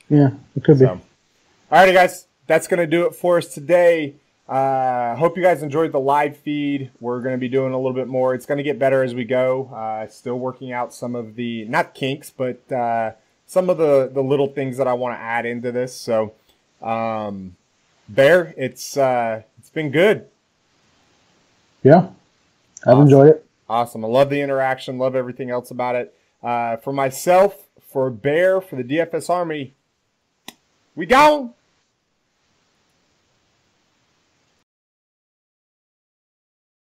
Yeah, it could be. All righty, guys. That's going to do it for us today. Hope you guys enjoyed the live feed. We're going to be doing a little bit more. It's going to get better as we go. Still working out some of the, not kinks, but some of the little things that I want to add into this. So, Bear, it's been good. Yeah, I've enjoyed it. Awesome. I love the interaction. Love everything else about it. For myself, for Bear, for the DFS Army, we gone.